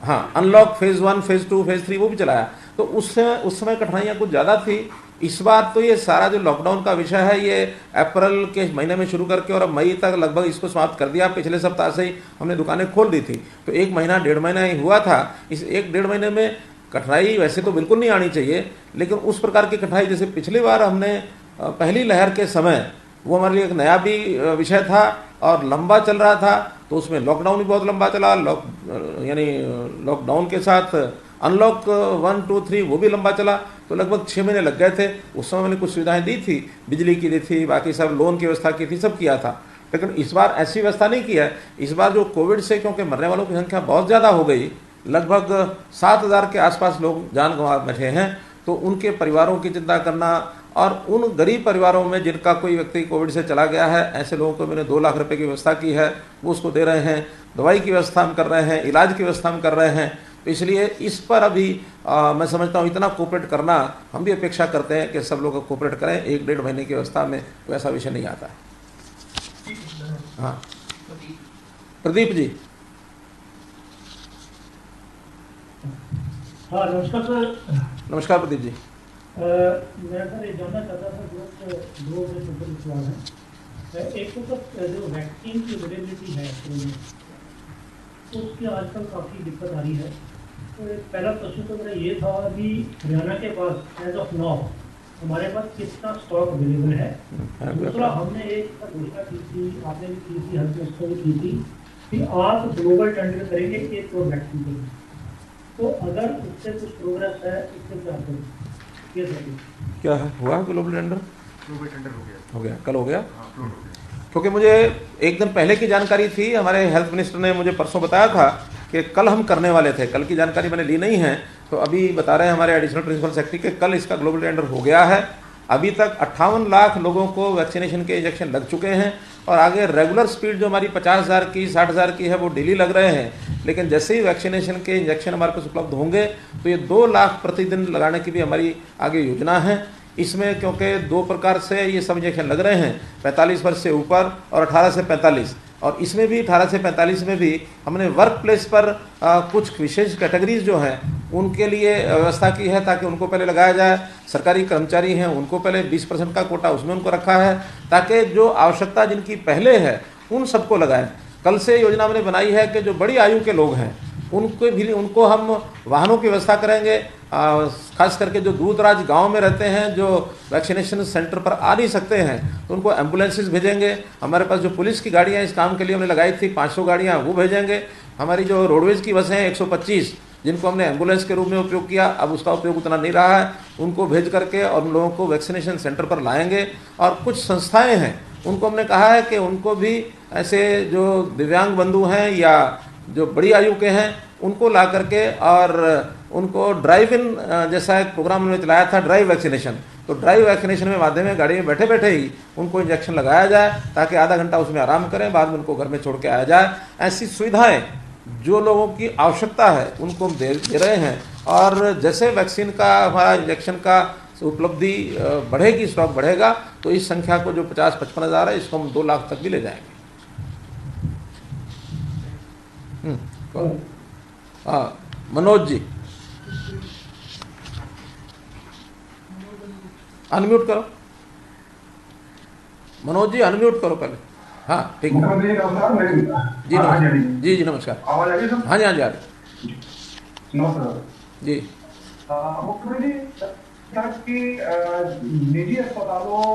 हाँ, अनलॉक फेज़ 1 फेज़ 2 फेज़ 3 वो भी चलाया। तो उस समय कठिनाइयाँ कुछ ज़्यादा थी इस बार तो ये सारा जो लॉकडाउन का विषय है ये अप्रैल के महीने में शुरू करके और अब मई तक लगभग इसको समाप्त कर दिया। पिछले सप्ताह से ही हमने दुकानें खोल दी थी, तो 1 महीना 1.5 महीना ही हुआ था। इस 1-1.5 महीने में कठिनाई वैसे तो बिल्कुल नहीं आनी चाहिए, लेकिन उस प्रकार की कठिनाई जैसे पिछली बार हमने पहली लहर के समय, वो हमारे लिए एक नया भी विषय था और लंबा चल रहा था, तो उसमें लॉकडाउन भी बहुत लंबा चला। यानी लॉकडाउन के साथ अनलॉक 1, 2, 3 वो भी लंबा चला, तो लगभग 6 महीने लग गए थे। उस समय मैंने कुछ सुविधाएं दी थी, बिजली की दी थी, बाकी सब लोन की व्यवस्था की थी, सब किया था। लेकिन इस बार ऐसी व्यवस्था नहीं की है। इस बार जो कोविड से क्योंकि मरने वालों की संख्या बहुत ज़्यादा हो गई, लगभग 7,000 के आसपास लोग जान गंवा बैठे हैं, तो उनके परिवारों की चिंता करना और उन गरीब परिवारों में जिनका कोई व्यक्ति कोविड से चला गया है, ऐसे लोगों को मैंने 2 लाख रुपए की व्यवस्था की है, वो उसको दे रहे हैं। दवाई की व्यवस्था हम कर रहे हैं, इलाज की व्यवस्था हम कर रहे हैं। तो इसलिए इस पर अभी मैं समझता हूँ इतना कोऑपरेट करना, हम भी अपेक्षा करते हैं कि सब लोग कोऑपरेट करें। 1-1.5 महीने की व्यवस्था में कोई ऐसा विषय नहीं आता है। हाँ, प्रदीप जी। हाँ, नमस्कार सर। नमस्कार प्रदीप जी। मैं सर ये जानना चाहता था, दो सवाल है। एक तो सर जो वैक्सीन की अवेलेबिलिटी है तो उसकी आजकल काफ़ी दिक्कत आ रही है। तो पहला प्रश्न तो मेरा ये था कि हरियाणा के पास एज ऑफ नाउ हमारे पास कितना स्टॉक अवेलेबल है। दूसरा, हमने एक घोषणा की थी, आपने भी की थी, हेल्थ मिनिस्टर भी की थी कि आप ग्लोबल टेंडर करेंगे 1 करोड़ वैक्सीन के लिए। तो अगर उससे कुछ प्रोग्रेस है, इससे क्या करें? क्या है हुआ ग्लोबल टेंडर? ग्लोबल टेंडर हो गया, कल हो गया। हाँ, अपलोड हो गया। क्योंकि मुझे एक दिन पहले की जानकारी थी, हमारे हेल्थ मिनिस्टर ने मुझे परसों बताया था कि कल हम करने वाले थे। कल की जानकारी मैंने ली नहीं है, तो अभी बता रहे हैं हमारे एडिशनल प्रिंसिपल सेक्रेटरी कि कल इसका ग्लोबल टेंडर हो गया है। अभी तक 58 लाख लोगों को वैक्सीनेशन के इंजेक्शन लग चुके हैं और आगे रेगुलर स्पीड जो हमारी 50,000 की 60,000 की है वो डेली लग रहे हैं। लेकिन जैसे ही वैक्सीनेशन के इंजेक्शन हमारे पास उपलब्ध होंगे तो ये 2 लाख प्रतिदिन लगाने की भी हमारी आगे योजना है। इसमें क्योंकि 2 प्रकार से ये सब इंजेक्शन लग रहे हैं, 45 वर्ष से ऊपर और 18 से 45, और इसमें भी 18 से 45 में भी हमने वर्क प्लेस पर कुछ विशेष कैटेगरीज जो हैं उनके लिए व्यवस्था की है ताकि उनको पहले लगाया जाए। सरकारी कर्मचारी हैं उनको पहले 20% का कोटा उसमें उनको रखा है ताकि जो आवश्यकता जिनकी पहले है उन सबको लगाएं। कल से योजना हमने बनाई है कि जो बड़ी आयु के लोग हैं उनको हम वाहनों की व्यवस्था करेंगे। खास करके जो दूर दराज गाँव में रहते हैं, जो वैक्सीनेशन सेंटर पर आ नहीं सकते हैं, तो उनको एम्बुलेंसेस भेजेंगे। हमारे पास जो पुलिस की गाड़ियाँ इस काम के लिए हमने लगाई थी 500 गाड़ियाँ, वो भेजेंगे। हमारी जो रोडवेज़ की बसें हैं 125, जिनको हमने एम्बुलेंस के रूप में उपयोग किया, अब उसका उपयोग उतना नहीं रहा है, उनको भेज करके और उन लोगों को वैक्सीनेशन सेंटर पर लाएंगे। और कुछ संस्थाएँ हैं उनको हमने कहा है कि उनको भी ऐसे जो दिव्यांग बंधु हैं या जो बड़ी आयु के हैं उनको ला करके और उनको ड्राइव इन जैसा एक प्रोग्राम उन्होंने चलाया था, ड्राइव वैक्सीनेशन। तो ड्राइव वैक्सीनेशन में माध्यम में गाड़ी में बैठे बैठे ही उनको इंजेक्शन लगाया जाए ताकि आधा घंटा उसमें आराम करें, बाद में उनको घर में छोड़ के आया जाए। ऐसी सुविधाएं जो लोगों की आवश्यकता है उनको हम दे रहे हैं। और जैसे वैक्सीन का हमारा इंजेक्शन का उपलब्धि बढ़ेगी, स्टॉक बढ़ेगा, तो इस संख्या को जो 50-55 हज़ार है इसको हम 2 लाख तक भी ले जाएंगे। हाँ, मनोज जी अनम्यूट करो। मनोज जी अनम्यूट करो पहले। हाँ ठीक है जी, नमस्कार जी नमस्कार। आवाज आ रही है? हाँ जी, हाँ जी आ रही नमस्कार जी। मुख्यमंत्री कि निजी अस्पतालों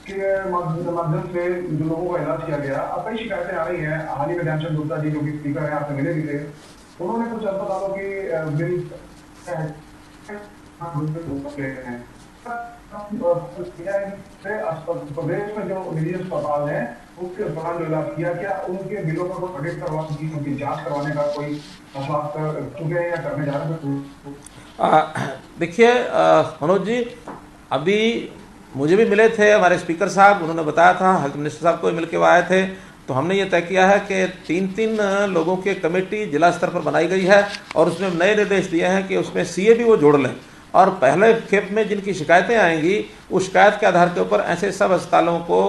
के माध्यम से जो लोगों का इलाज किया गया, अब कई शिकायतें आ रही हैं। हाल ही में ध्यानचंद गुप्ता जी जो कि स्पीकर हैं, आपसे मिले भी थे, उन्होंने कुछ अस्पतालों की बिल प्रदेश में जो निजी अस्पताल हैं उसके दौरान जो इलाज किया, क्या उनके बिलों का कोई ऑडिट करवाने की, उनकी जांच करवाने का कोई फैसला कर चुके हैं या करने जा रहे हैं? देखिए मनोज जी, अभी मुझे भी मिले थे हमारे स्पीकर साहब, उन्होंने बताया था, हेल्थ मिनिस्टर साहब को मिल के वो आए थे। तो हमने ये तय किया है कि 3-3 लोगों की कमेटी जिला स्तर पर बनाई गई है और उसमें नए निर्देश दिए हैं कि उसमें सीए भी वो जोड़ लें। और पहले खेप में जिनकी शिकायतें आएंगी उस शिकायत के आधार के ऊपर ऐसे सब अस्पतालों को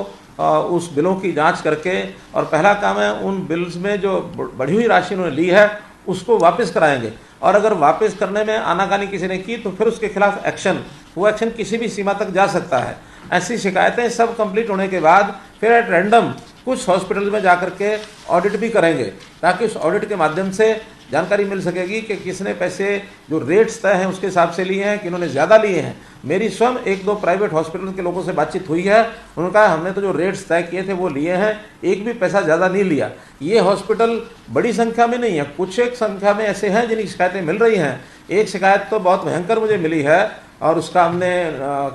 उस बिलों की जांच करके, और पहला काम है उन बिल्स में जो बढ़ी हुई राशि उन्होंने ली है उसको वापस कराएंगे। और अगर वापस करने में आनाकानी किसी ने की तो फिर उसके खिलाफ एक्शन वो एक्शन किसी भी सीमा तक जा सकता है। ऐसी शिकायतें सब कंप्लीट होने के बाद फिर एट रैंडम कुछ हॉस्पिटल में जाकर के ऑडिट भी करेंगे, ताकि उस ऑडिट के माध्यम से जानकारी मिल सकेगी कि किसने पैसे जो रेट्स तय हैं उसके हिसाब से लिए हैं, कि इन्होंने ज़्यादा लिए हैं। मेरी स्वयं 1-2 प्राइवेट हॉस्पिटल के लोगों से बातचीत हुई है, उन्होंने कहा हमने तो जो रेट्स तय किए थे वो लिए हैं, एक भी पैसा ज़्यादा नहीं लिया। ये हॉस्पिटल बड़ी संख्या में नहीं है, कुछ एक संख्या में ऐसे हैं जिनकी शिकायतें मिल रही हैं। एक शिकायत तो बहुत भयंकर मुझे मिली है और उसका हमने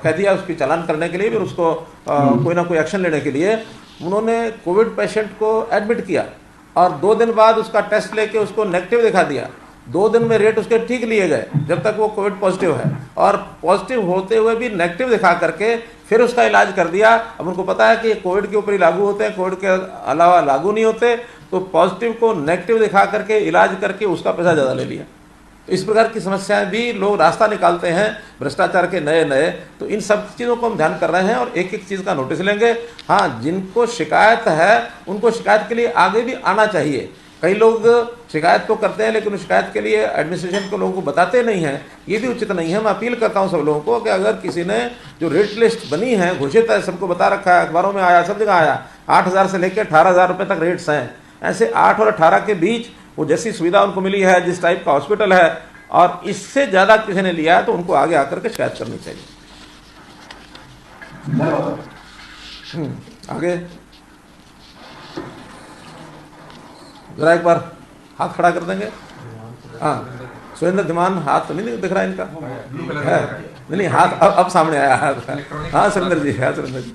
कह दिया उसकी चालान करने के लिए, फिर उसको कोई ना कोई एक्शन लेने के लिए। उन्होंने कोविड पेशेंट को एडमिट किया और 2 दिन बाद उसका टेस्ट लेके उसको नेगेटिव दिखा दिया। 2 दिन में रेट उसके ठीक लिए गए जब तक वो कोविड पॉजिटिव है, और पॉजिटिव होते हुए भी नेगेटिव दिखा करके फिर उसका इलाज कर दिया। अब उनको पता है कि ये कोविड के ऊपर ही लागू होते हैं, कोविड के अलावा लागू नहीं होते, तो पॉजिटिव को नेगेटिव दिखा करके इलाज करके उसका पैसा ज़्यादा ले लिया। तो इस प्रकार की समस्याएं भी लोग रास्ता निकालते हैं भ्रष्टाचार के नए नए। तो इन सब चीज़ों को हम ध्यान कर रहे हैं और एक एक चीज़ का नोटिस लेंगे। हाँ, जिनको शिकायत है उनको शिकायत के लिए आगे भी आना चाहिए। कई लोग शिकायत तो करते हैं लेकिन शिकायत के लिए एडमिनिस्ट्रेशन को लोगों को बताते नहीं हैं, ये भी उचित नहीं है। मैं अपील करता हूँ सब लोगों को कि अगर किसी ने जो रेट लिस्ट बनी है, घोषित है, सबको बता रखा है, अखबारों में आया, सब जगह आया, 8,000 से लेकर 18,000 रुपये तक रेट्स हैं, ऐसे 8 और 18 के बीच वो जैसी सुविधा उनको मिली है, जिस टाइप का हॉस्पिटल है, और इससे ज़्यादा किसी ने लिया है तो उनको आगे आकर के शिकायत करनी चाहिए। आगे जरा एक बार हाथ खड़ा कर देंगे। हाँ, सुरेंद्र धीमान, हाथ तो नहीं दिख रहा इनका है? नहीं, हाथ अब सामने आया हाथ। हाँ सुरेंद्र जी, है सुरेंद्र जी।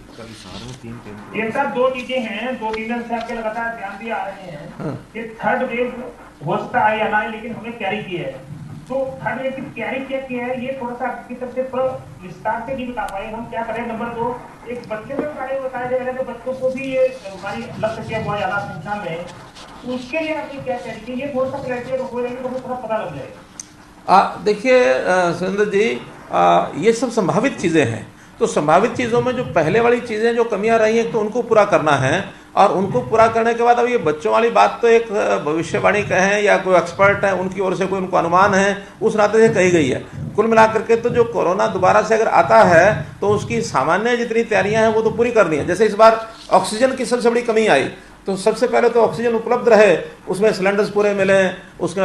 ये सब 2 चीजें हैं, 2 दिन से आपके लगातार ध्यान भी आ रहे हैं कि थर्ड वेव हो सकता है या ना, लेकिन हमें कैरी किया है। तो थर्ड वेव की कैरी क्या किया है, ये थोड़ा सा आपकी तरफ से विस्तार से नहीं बता पाए, हम क्या करें। नंबर 2, एक बच्चे के बारे में बताया जाएगा कि बच्चों को भी ये बीमारी लग सकती है बहुत ज्यादा संख्या में, उसके लिए आपने क्या कैरी की, ये थोड़ा सा क्राइटेरिया हो जाएगी तो थोड़ा पता लग जाएगा। देखिए सुरेंद्र जी, ये सब संभावित चीज़ें हैं। तो संभावित चीज़ों में जो पहले वाली चीज़ें जो कमियां रही हैं तो उनको पूरा करना है, और उनको पूरा करने के बाद अब ये बच्चों वाली बात तो एक भविष्यवाणी कहें या कोई एक्सपर्ट है उनकी ओर से कोई उनको अनुमान है, उस नाते से कही गई है। कुल मिलाकर के तो जो कोरोना दोबारा से अगर आता है तो उसकी सामान्य जितनी तैयारियां हैं वो तो पूरी करनी है। जैसे इस बार ऑक्सीजन की सबसे बड़ी कमी आई, तो सबसे पहले तो ऑक्सीजन उपलब्ध रहे, उसमें सिलेंडर्स पूरे मिले, उसके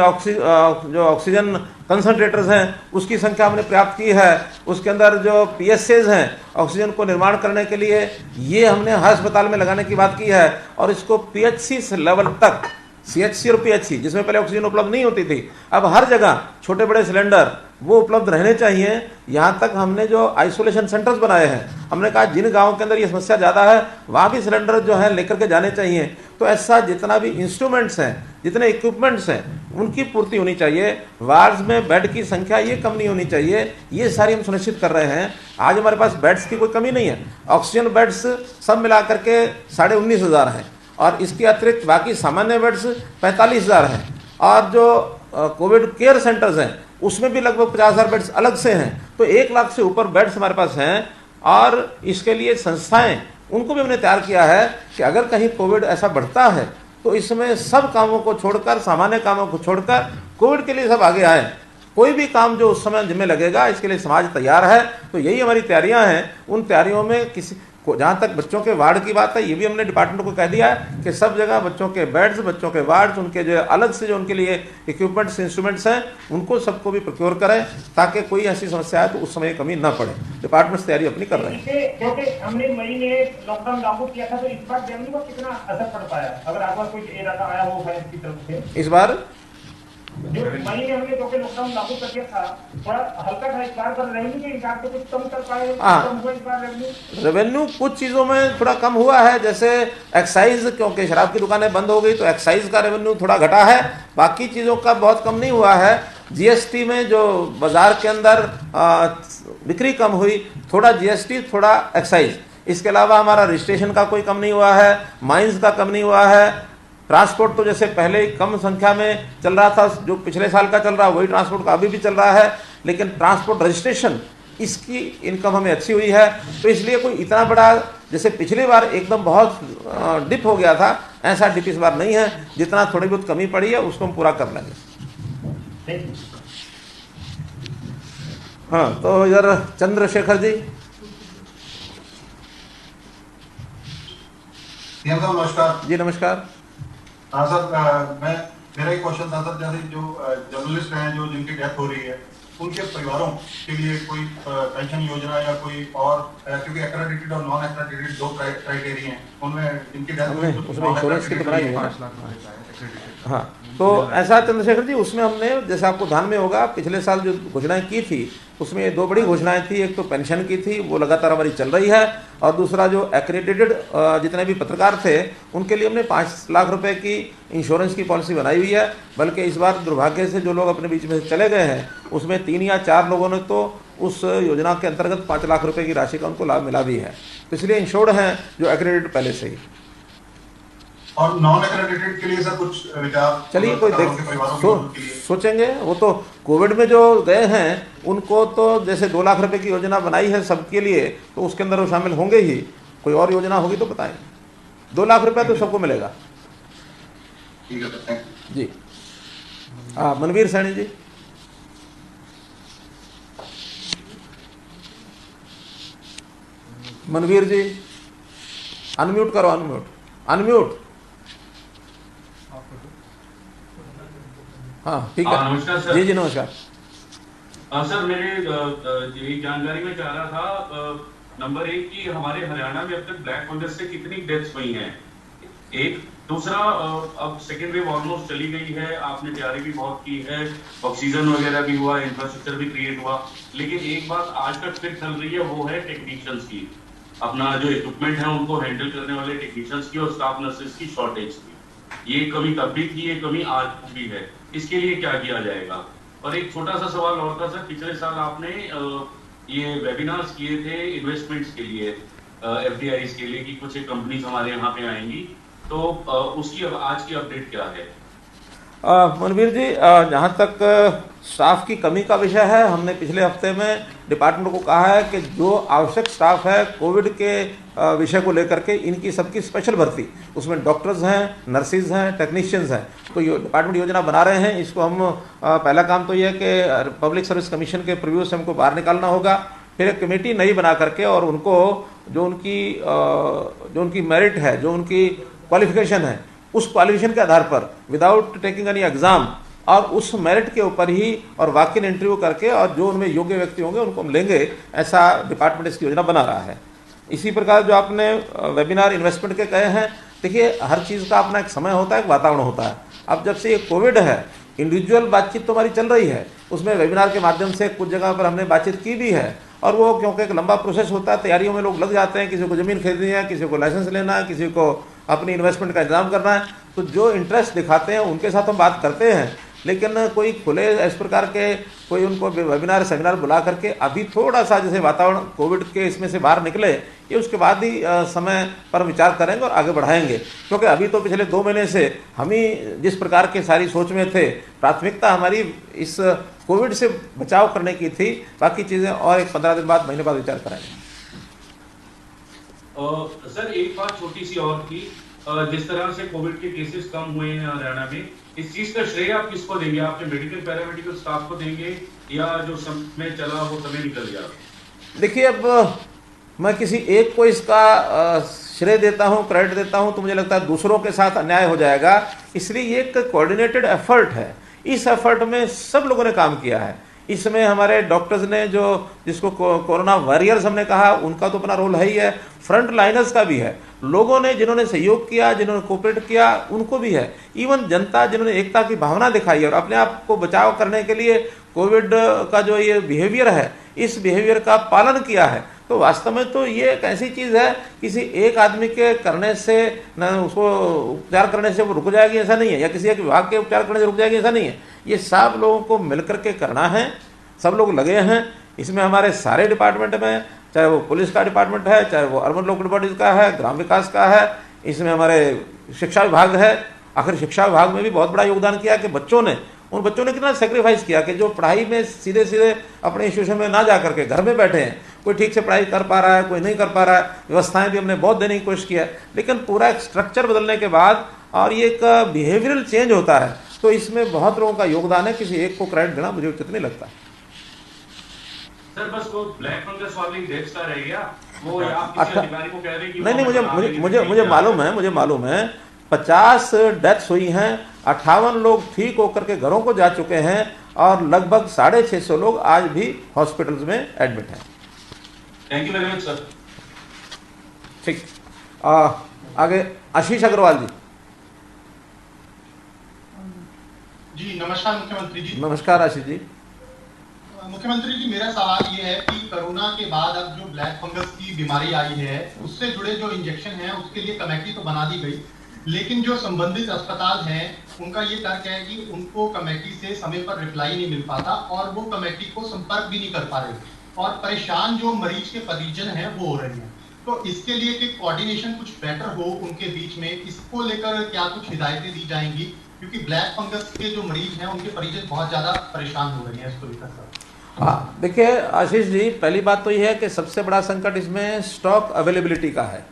जो ऑक्सीजन कंसंट्रेटर्स हैं उसकी संख्या हमने प्राप्त की है, उसके अंदर जो PSCs हैं ऑक्सीजन को निर्माण करने के लिए, ये हमने हर अस्पताल में लगाने की बात की है, और इसको PHC लेवल तक, CHC और PHC जिसमें पहले ऑक्सीजन उपलब्ध नहीं होती थी, अब हर जगह छोटे बड़े सिलेंडर वो उपलब्ध रहने चाहिए। यहाँ तक हमने जो आइसोलेशन सेंटर्स बनाए हैं, हमने कहा जिन गाँव के अंदर ये समस्या ज़्यादा है वहाँ भी सिलेंडर जो है लेकर के जाने चाहिए। तो ऐसा जितना भी इंस्ट्रूमेंट्स हैं, जितने इक्विपमेंट्स हैं, उनकी पूर्ति होनी चाहिए। वार्ड्स में बेड की संख्या ये कम नहीं होनी चाहिए, ये सारी हम सुनिश्चित कर रहे हैं। आज हमारे पास बेड्स की कोई कमी नहीं है, ऑक्सीजन बेड्स सब मिला करके 19,500 हैं, और इसके अतिरिक्त बाकी सामान्य बेड्स 45,000 हैं, और जो कोविड केयर सेंटर्स हैं उसमें भी लगभग 50,000 बेड्स अलग से हैं। तो 1 लाख से ऊपर बेड्स हमारे पास हैं, और इसके लिए संस्थाएं उनको भी हमने तैयार किया है कि अगर कहीं कोविड ऐसा बढ़ता है तो इसमें सब कामों को छोड़कर, सामान्य कामों को छोड़कर कोविड के लिए सब आगे आए। कोई भी काम जो उस समय जिम्मे लगेगा इसके लिए समाज तैयार है। तो यही हमारी तैयारियां हैं। उन तैयारियों में किसी को, जहाँ तक बच्चों के वार्ड की बात है, ये भी हमने डिपार्टमेंट को कह दिया है कि सब जगह बच्चों के बेड्स, बच्चों के वार्ड्स, उनके जो अलग से जो उनके लिए इक्विपमेंट्स, इंस्ट्रूमेंट्स हैं, उनको सबको भी प्रोक्योर करें, ताकि कोई ऐसी समस्या है तो उस समय कमी ना पड़े। डिपार्टमेंट तैयारी अपनी कर रहे हैं। क्योंकि हमने मई में लॉकडाउन लागू किया था, तो इस बार रेवेन्यू पर कितना असर पड़ पाया, अगर आपका कोई डाटा आया हो बैंक की तरफ से? इस बार जो मई में हमने क्योंकि लॉकडाउन लागू कर दिया था, थोड़ा हल्का था इस बार, पर रेवेन्यू के हिसाब से कुछ कम कर पाए? कम हुआ इस बार रेवेन्यू? कुछ चीज़ों में थोड़ा कम हुआ है, जैसे एक्साइज, क्योंकि शराब की दुकानें बंद हो गई तो एक्साइज का रेवेन्यू थोड़ा घटा है, बाकी चीज़ों का बहुत कम नहीं हुआ है। GST में जो बाजार के अंदर बिक्री कम हुई, थोड़ा GST, थोड़ा एक्साइज, इसके अलावा हमारा रजिस्ट्रेशन का कोई कम नहीं हुआ है, माइंस का कम नहीं हुआ है। ट्रांसपोर्ट तो जैसे पहले ही कम संख्या में चल रहा था, जो पिछले साल का चल रहा वही ट्रांसपोर्ट का अभी भी चल रहा है, लेकिन ट्रांसपोर्ट रजिस्ट्रेशन इसकी इनकम हमें अच्छी हुई है। तो इसलिए कोई इतना बड़ा, जैसे पिछली बार एकदम बहुत डिप हो गया था, ऐसा डिप इस बार नहीं है। जितना थोड़ी बहुत कमी पड़ी है उसको हम पूरा कर लेंगे। हाँ, तो इधर चंद्रशेखर जी। सीएम साहब नमस्कार। जी नमस्कार। हाँ सर, मेरा एक क्वेश्चन था सर, जैसे जो जर्नलिस्ट हैं जो जिनकी डेथ हो रही है उनके परिवारों के लिए कोई पेंशन योजना या कोई और, क्योंकि एक्रेडिटेड और नॉन एक्रेडिटेड दो क्राइटेरिया हैं, उनमें जिनकी डेथ हमने उसमें इंश्योरेंस की तो बनाई है ना। 5 लाख रुपए का है accredited। हाँ, तो ऐसा चंद्रशेखर जी, उसमें हमने, जैसे आपको ध्यान में होगा, पिछले साल जो घोषणाएं की थी उसमें दो बड़ी घोषणाएं थी। एक तो पेंशन की थी, वो लगातार हमारी चल रही है, और दूसरा जो एक्रेडिटेड जितने भी पत्रकार थे उनके लिए हमने 5 लाख रुपए की इंश्योरेंस की पॉलिसी बनाई हुई है। बल्कि इस बार दुर्भाग्य से जो लोग अपने बीच में से चले गए हैं उसमें 3 या 4 लोगों ने तो उस योजना के अंतर्गत 5 लाख रुपए की राशि का उनको लाभ मिला भी है। तो इसलिए इंश्योर्ड हैं जो एक्रेडिटेड पहले से ही। और नॉन एक्रेडिटेड के लिए सर कुछ विचार? चलिए, कोई पत्रकारों के परिवारों की मदद के लिए। सोचेंगे। वो तो कोविड में जो गए हैं उनको तो जैसे 2 लाख रुपए की योजना बनाई है सबके लिए, तो उसके अंदर वो शामिल होंगे ही। कोई और योजना होगी तो बताएं। 2 लाख रुपया तो सबको मिलेगा। ठीक है sir, thank you ji. Manveer Saini ji. Manveer ji unmute करो, अनम्यूट। हाँ ठीक है। नमस्कार सर। जी नमस्कार। सर, मेरे यही जानकारी में चाह रहा था, नंबर 1 की हमारे हरियाणा में अब तक ब्लैक फंगस से कितनी डेथ्स हुई हैं, एक। दूसरा, अब सेकेंड वेव ऑलमोस्ट चली गई है, आपने तैयारी भी बहुत की है, ऑक्सीजन वगैरह भी हुआ, इंफ्रास्ट्रक्चर भी क्रिएट हुआ, लेकिन एक बात आज तक फिर चल रही है, वो है टेक्नीशियंस की। अपना जो इक्विपमेंट है उनको हैंडल करने वाले टेक्नीशियंस की और स्टाफ नर्सेस की शॉर्टेज की। ये कमी तब भी थी, ये कमी आज भी है। इसके लिए क्या किया जाएगा? और एक छोटा सा सवाल और था सर, पिछले साल आपने ये वेबिनार्स किए थे इन्वेस्टमेंट्स के लिए, एफडीआईज के लिए, कि कुछ एक कंपनीज हमारे यहाँ पे आएंगी, तो उसकी आज की अपडेट क्या है? मनवीर जी, जहाँ तक स्टाफ की कमी का विषय है, हमने पिछले हफ्ते में डिपार्टमेंट को कहा है कि जो आवश्यक स्टाफ है कोविड के विषय को लेकर के, इनकी सबकी स्पेशल भर्ती, उसमें डॉक्टर्स हैं, नर्सिस हैं, टेक्नीशियंस हैं, तो ये डिपार्टमेंट योजना बना रहे हैं। इसको हम पहला काम तो ये है कि पब्लिक सर्विस कमीशन के प्रीव्यू से हमको बाहर निकालना होगा, फिर एक कमेटी नई बना करके, और उनको जो उनकी मेरिट है, जो उनकी क्वालिफिकेशन है, उस क्वालिफिकेशन के आधार पर विदाउट टेकिंग एनी एग्जाम, और उस मेरिट के ऊपर ही और वॉक इन इंटरव्यू करके, और जो उनमें योग्य व्यक्ति होंगे उनको हम लेंगे। ऐसा डिपार्टमेंट इसकी योजना बना रहा है। इसी प्रकार जो आपने वेबिनार इन्वेस्टमेंट के कहे हैं, देखिए हर चीज़ का अपना एक समय होता है, एक वातावरण होता है। अब जब से ये कोविड है, इंडिविजुअल बातचीत तो हमारी चल रही है, उसमें वेबिनार के माध्यम से कुछ जगह पर हमने बातचीत की भी है, और वो क्योंकि एक लंबा प्रोसेस होता है, तैयारियों में लोग लग जाते हैं, किसी को ज़मीन खरीदनी है, किसी को लाइसेंस लेना है, किसी को अपनी इन्वेस्टमेंट का इंतजाम करना है, तो जो इंटरेस्ट दिखाते हैं उनके साथ हम बात करते हैं। लेकिन कोई खुले इस प्रकार के कोई उनको वेबिनार सेमिनार बुला करके अभी थोड़ा सा जैसे वातावरण कोविड के इसमें से बाहर निकले, ये उसके बाद ही समय पर विचार करेंगे और आगे बढ़ाएंगे। क्योंकि अभी तो पिछले 2 महीने से हम ही जिस प्रकार के सारी सोच में थे, प्राथमिकता हमारी इस कोविड से बचाव करने की थी, बाकी चीज़ें और एक 15 दिन बाद, महीने बाद विचार करेंगे। सर, एक बात छोटी सी और थी, जिस तरह से कोविड के केसेस कम हुए हैं हरियाणा में, इस चीज का श्रेय आप किसको देंगे? आपके मेडिकल पैरामेडिकल स्टाफ को देंगे, या जो समय चला वो समय निकल गया? देखिए, अब मैं किसी एक को इसका श्रेय देता हूँ, क्रेडिट देता हूँ, तो मुझे लगता है दूसरों के साथ अन्याय हो जाएगा। इसलिए ये एक कोऑर्डिनेटेड एफर्ट है। इस एफर्ट में सब लोगों ने काम किया है। इसमें हमारे डॉक्टर्स ने, जो जिसको कोरोना वॉरियर्स हमने कहा, उनका तो अपना रोल है ही है, फ्रंट लाइनर्स का भी है, लोगों ने जिन्होंने सहयोग किया, जिन्होंने कोऑपरेट किया, उनको भी है, इवन जनता जिन्होंने एकता की भावना दिखाई और अपने आप को बचाव करने के लिए कोविड का जो ये बिहेवियर है, इस बिहेवियर का पालन किया है। तो वास्तव में तो ये एक ऐसी चीज़ है, किसी एक आदमी के करने से न उसको उपचार करने से वो रुक जाएगी ऐसा नहीं है, या किसी एक विभाग के उपचार करने से रुक जाएगी ऐसा नहीं है। ये सब लोगों को मिलकर के करना है, सब लोग लगे हैं इसमें। हमारे सारे डिपार्टमेंट में, चाहे वो पुलिस का डिपार्टमेंट है, चाहे वो अर्बन लोकल बॉडीज का है, ग्राम विकास का है, इसमें हमारे शिक्षा विभाग है। आखिर शिक्षा विभाग में भी बहुत बड़ा योगदान किया कि उन बच्चों ने कितना सेक्रीफाइस किया कि जो पढ़ाई में सीधे अपने इंस्टीट्यूशन में ना जा करके घर में बैठे हैं। कोई ठीक से पढ़ाई कर पा रहा है, कोई नहीं कर पा रहा है, व्यवस्थाएं भी हमने बहुत देने की कोशिश किया है, लेकिन पूरा एक स्ट्रक्चर बदलने के बाद, और ये एक बिहेवियरल चेंज होता है, तो इसमें बहुत लोगों का योगदान है। किसी एक को क्रेडिट देना मुझे उचित नहीं लगता। सर बस वो ब्लैक फंगस वाली डेट्स का रह गया वो, या आप किसी अच्छा। अधिकारी को कह रहे हैं कि नहीं, वो मुझे मालूम है 50 डेथ्स हुई हैं, 58 लोग ठीक होकर के घरों को जा चुके हैं और लगभग 650 लोग आज भी हॉस्पिटल्स में एडमिट हैं। Thank you very much sir. ठीक, आगे आशीष अग्रवाल जी। जी नमस्कार मुख्यमंत्री जी। नमस्कार आशीष जी। मुख्यमंत्री जी, मेरा सवाल ये है कि कोरोना के बाद अब जो ब्लैक फंगस की बीमारी आई है उससे जुड़े जो इंजेक्शन है उसके लिए कमेटी तो बना दी गई, लेकिन जो संबंधित अस्पताल हैं उनका ये तर्क है कि उनको कमेटी से समय पर रिप्लाई नहीं मिल पाता और वो कमेटी को संपर्क भी नहीं कर पा रहे और परेशान जो मरीज के परिजन हैं वो हो रहे हैं। तो इसके लिए कि कोऑर्डिनेशन कुछ बेटर हो उनके बीच में, इसको लेकर क्या कुछ हिदायतें दी जाएंगी, क्योंकि ब्लैक फंगस के जो मरीज हैं उनके परिजन बहुत ज्यादा परेशान हो रहे हैं इसको लेकर सर। हाँ, देखिए आशीष जी, पहली बात तो यह है कि सबसे बड़ा संकट इसमें स्टॉक अवेलेबिलिटी का है।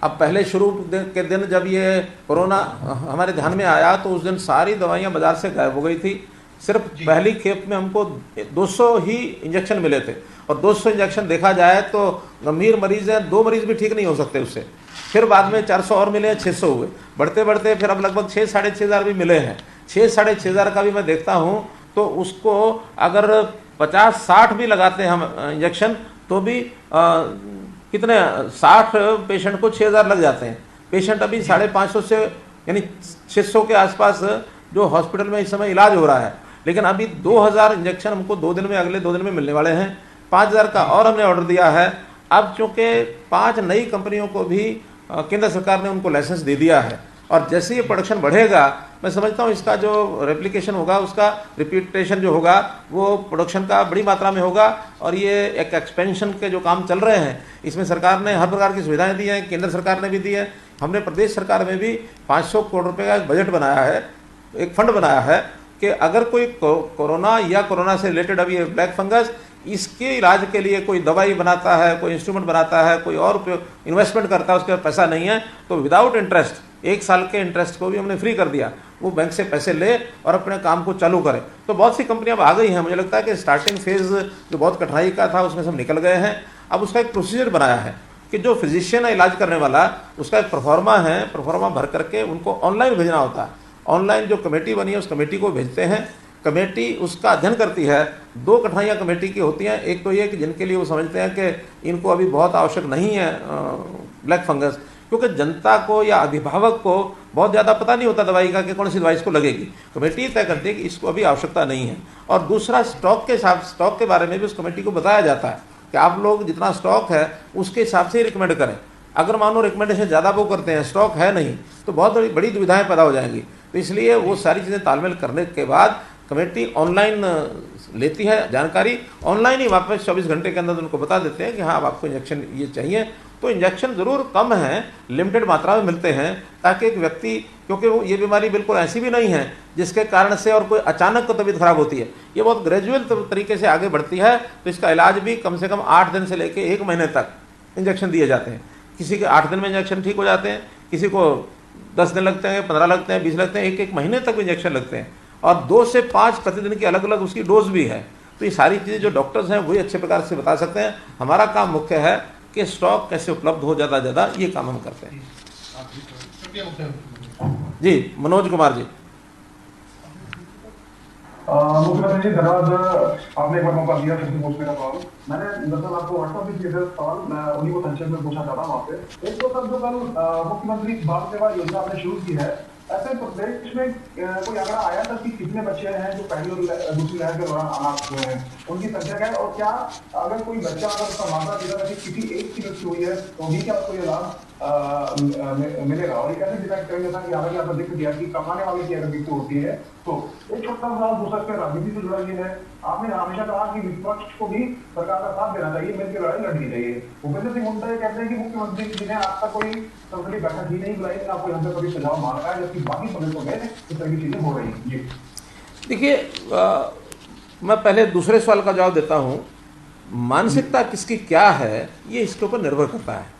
अब पहले शुरू के दिन जब ये कोरोना हमारे ध्यान में आया तो उस दिन सारी दवाइयाँ बाजार से गायब हो गई थी। सिर्फ पहली खेप में हमको 200 ही इंजेक्शन मिले थे और 200 इंजेक्शन देखा जाए तो गंभीर मरीज हैं, 2 मरीज भी ठीक नहीं हो सकते उससे। फिर बाद में 400 और मिले, 600 हुए, बढ़ते बढ़ते फिर अब लगभग 6-6,500 भी मिले हैं। 6-6,500 का भी मैं देखता हूँ तो उसको अगर 50-60 भी लगाते हैं हम इंजेक्शन तो भी कितने 60 पेशेंट को 6,000 लग जाते हैं। पेशेंट अभी 550 से यानी 600 के आसपास जो हॉस्पिटल में इस समय इलाज हो रहा है, लेकिन अभी 2,000 इंजेक्शन हमको 2 दिन में, अगले 2 दिन में मिलने वाले हैं। 5,000 का और हमने ऑर्डर दिया है। अब चूंकि 5 नई कंपनियों को भी केंद्र सरकार ने उनको लाइसेंस दे दिया है और जैसे ये प्रोडक्शन बढ़ेगा मैं समझता हूँ इसका जो रेप्लिकेशन होगा, उसका रिपीटेशन जो होगा वो प्रोडक्शन का बड़ी मात्रा में होगा और ये एक एक्सपेंशन के जो काम चल रहे हैं इसमें सरकार ने हर प्रकार की सुविधाएं दी हैं, केंद्र सरकार ने भी दी है। हमने प्रदेश सरकार में भी 500 करोड़ रुपए का एक बजट बनाया है, एक फंड बनाया है कि अगर कोई कोरोना या कोरोना से रिलेटेड अभी ब्लैक फंगस, इसके इलाज के लिए कोई दवाई बनाता है, कोई इंस्ट्रूमेंट बनाता है, कोई और इन्वेस्टमेंट करता है, उसके पास पैसा नहीं है तो विदाउट इंटरेस्ट 1 साल के इंटरेस्ट को भी हमने फ्री कर दिया, वो बैंक से पैसे ले और अपने काम को चालू करे। तो बहुत सी कंपनियां आ गई हैं। मुझे लगता है कि स्टार्टिंग फेज जो बहुत कठिनाई का था उसमें से हम निकल गए हैं। अब उसका एक प्रोसीजर बनाया है कि जो फिजिशियन है इलाज करने वाला, उसका एक प्रोफार्मा है, प्रोफार्मा भर करके उनको ऑनलाइन भेजना होता है। ऑनलाइन जो कमेटी बनी है उस कमेटी को भेजते हैं, कमेटी उसका अध्ययन करती है। 2 कठिनाइयाँ कमेटी की होती हैं। एक तो ये कि जिनके लिए वो समझते हैं कि इनको अभी बहुत आवश्यक नहीं है ब्लैक फंगस, क्योंकि जनता को या अभिभावक को बहुत ज़्यादा पता नहीं होता दवाई का कि कौन सी दवाई इसको लगेगी। कमेटी तय करती है कि इसको अभी आवश्यकता नहीं है। और दूसरा स्टॉक के बारे में भी उस कमेटी को बताया जाता है कि आप लोग जितना स्टॉक है उसके हिसाब से ही रिकमेंड करें। अगर मानो रिकमेंडेशन ज़्यादा वो करते हैं, स्टॉक है नहीं, तो बहुत बड़ी दुविधाएं पैदा हो जाएंगी। तो इसलिए वो सारी चीज़ें तालमेल करने के बाद कमेटी ऑनलाइन लेती है जानकारी, ऑनलाइन ही वापस 24 घंटे के अंदर उनको बता देते हैं कि हाँ अब आपको इंजेक्शन ये चाहिए। तो इंजेक्शन ज़रूर कम है, लिमिटेड मात्रा में मिलते हैं ताकि एक व्यक्ति, क्योंकि वो ये बीमारी बिल्कुल ऐसी भी नहीं है जिसके कारण से और कोई अचानक तो तबीयत खराब होती है, ये बहुत ग्रेजुअल तरीके से आगे बढ़ती है। तो इसका इलाज भी कम से कम 8 दिन से लेकर 1 महीने तक इंजेक्शन दिए जाते हैं। किसी के 8 दिन में इंजेक्शन ठीक हो जाते हैं, किसी को 10 दिन लगते हैं, 15 लगते हैं, 20 लगते हैं, 1 महीने तक इंजेक्शन लगते हैं और 2 से 5 प्रतिदिन की अलग अलग उसकी डोज भी है। तो ये सारी चीज़ें जो डॉक्टर्स हैं वही अच्छे प्रकार से बता सकते हैं। हमारा काम मुख्य है कि स्टॉक कैसे उपलब्ध हो ज़्यादा, ये काम हम करते हैं। जी मनोज कुमार जी। मुख्यमंत्री जी धन्यवाद, आपने एक बार मौका दिया फिर से पूछने का सवाल। मैंने दरअसल आपको व्हाट्सएप भी किया सवाल, मैं उन्हीं को संक्षेप में पूछना चाहता हूँ आपसे। एक तो सर जो कल मुख्यमंत्री बाल सेवा योजना आपने शुरू की है, ऐसे प्रदेश में कोई आंकड़ा आया था कि कितने बच्चे हैं जो पहली और दूसरी लहर के दौरान अनाथ हुए हैं, उनकी संख्या क्या है और क्या अगर कोई बच्चा अगर उसका मामला जिला किसी एक की मृत्यु हुई है तो भी क्या उसको ये लाभ मिलेगा? और ये कैसे डिसाइड करेंगे कि हालांकि आपने जिक्र किया कि कमाने वाले की अगर मृत्यु होती है तो एक छोटा सा दूसरा पे राजनीति से जुड़ा ये है। आपने हमेशा कहा कि विपक्ष को भी सरकार का साथ देना चाहिए, मिलकर लड़ाई लड़नी चाहिए। भूपेंद्र सिंह हुड्डा ये कहते हैं कि मुख्यमंत्री जी ने आज तक कोई संसदीय बैठक ही नहीं बुलाई, ना कोई हमसे कभी सुझाव मांगा है, जबकि बाकी प्रदेशों में इस तरह की चीजें हो रही हैं। देखिए मैं पहले दूसरे सवाल का जवाब देता हूँ। मानसिकता किसकी क्या है ये इसके ऊपर निर्भर करता है।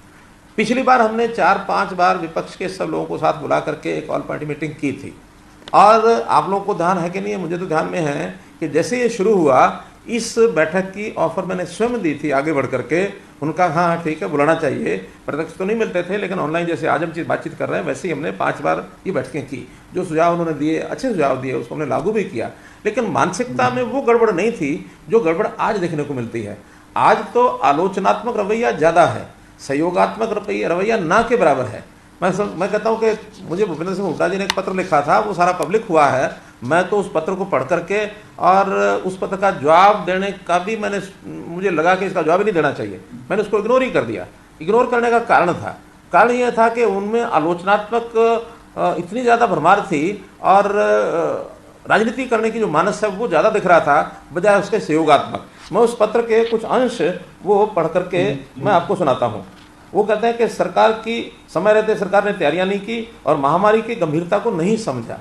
पिछली बार हमने 4-5 बार विपक्ष के सब लोगों को साथ बुला करके एक ऑल पार्टी मीटिंग की थी और आप लोगों को ध्यान है कि नहीं, मुझे तो ध्यान में है कि जैसे ये शुरू हुआ इस बैठक की ऑफर मैंने स्वयं दी थी आगे बढ़ करके। उनका हाँ ठीक है बुलाना चाहिए, प्रत्यक्ष तो नहीं मिलते थे लेकिन ऑनलाइन जैसे आज हम बातचीत कर रहे हैं वैसे ही हमने 5 बार ये बैठकें की। जो सुझाव उन्होंने दिए अच्छे सुझाव दिए, उसको हमने लागू भी किया, लेकिन मानसिकता में वो गड़बड़ नहीं थी जो गड़बड़ आज देखने को मिलती है। आज तो आलोचनात्मक रवैया ज़्यादा है, सहयोगात्मक रवैया ना के बराबर है। मैं कहता हूँ कि मुझे भूपेंद्र सिंह हुड्डा जी ने एक पत्र लिखा था, वो सारा पब्लिक हुआ है, मैं तो उस पत्र को पढ़ करके और उस पत्र का जवाब देने का भी मुझे लगा कि इसका जवाब ही नहीं देना चाहिए, मैंने उसको इग्नोर ही कर दिया। इग्नोर करने का कारण यह था कि उनमें आलोचनात्मक इतनी ज़्यादा भरमार थी और राजनीति करने की जो मानस है वो ज़्यादा दिख रहा था बजाय उसके सहयोगात्मक। मैं उस पत्र के कुछ अंश वो पढ़ करके मैं आपको सुनाता हूँ। वो कहते हैं कि सरकार की समय रहते सरकार ने तैयारियां नहीं की और महामारी की गंभीरता को नहीं समझा।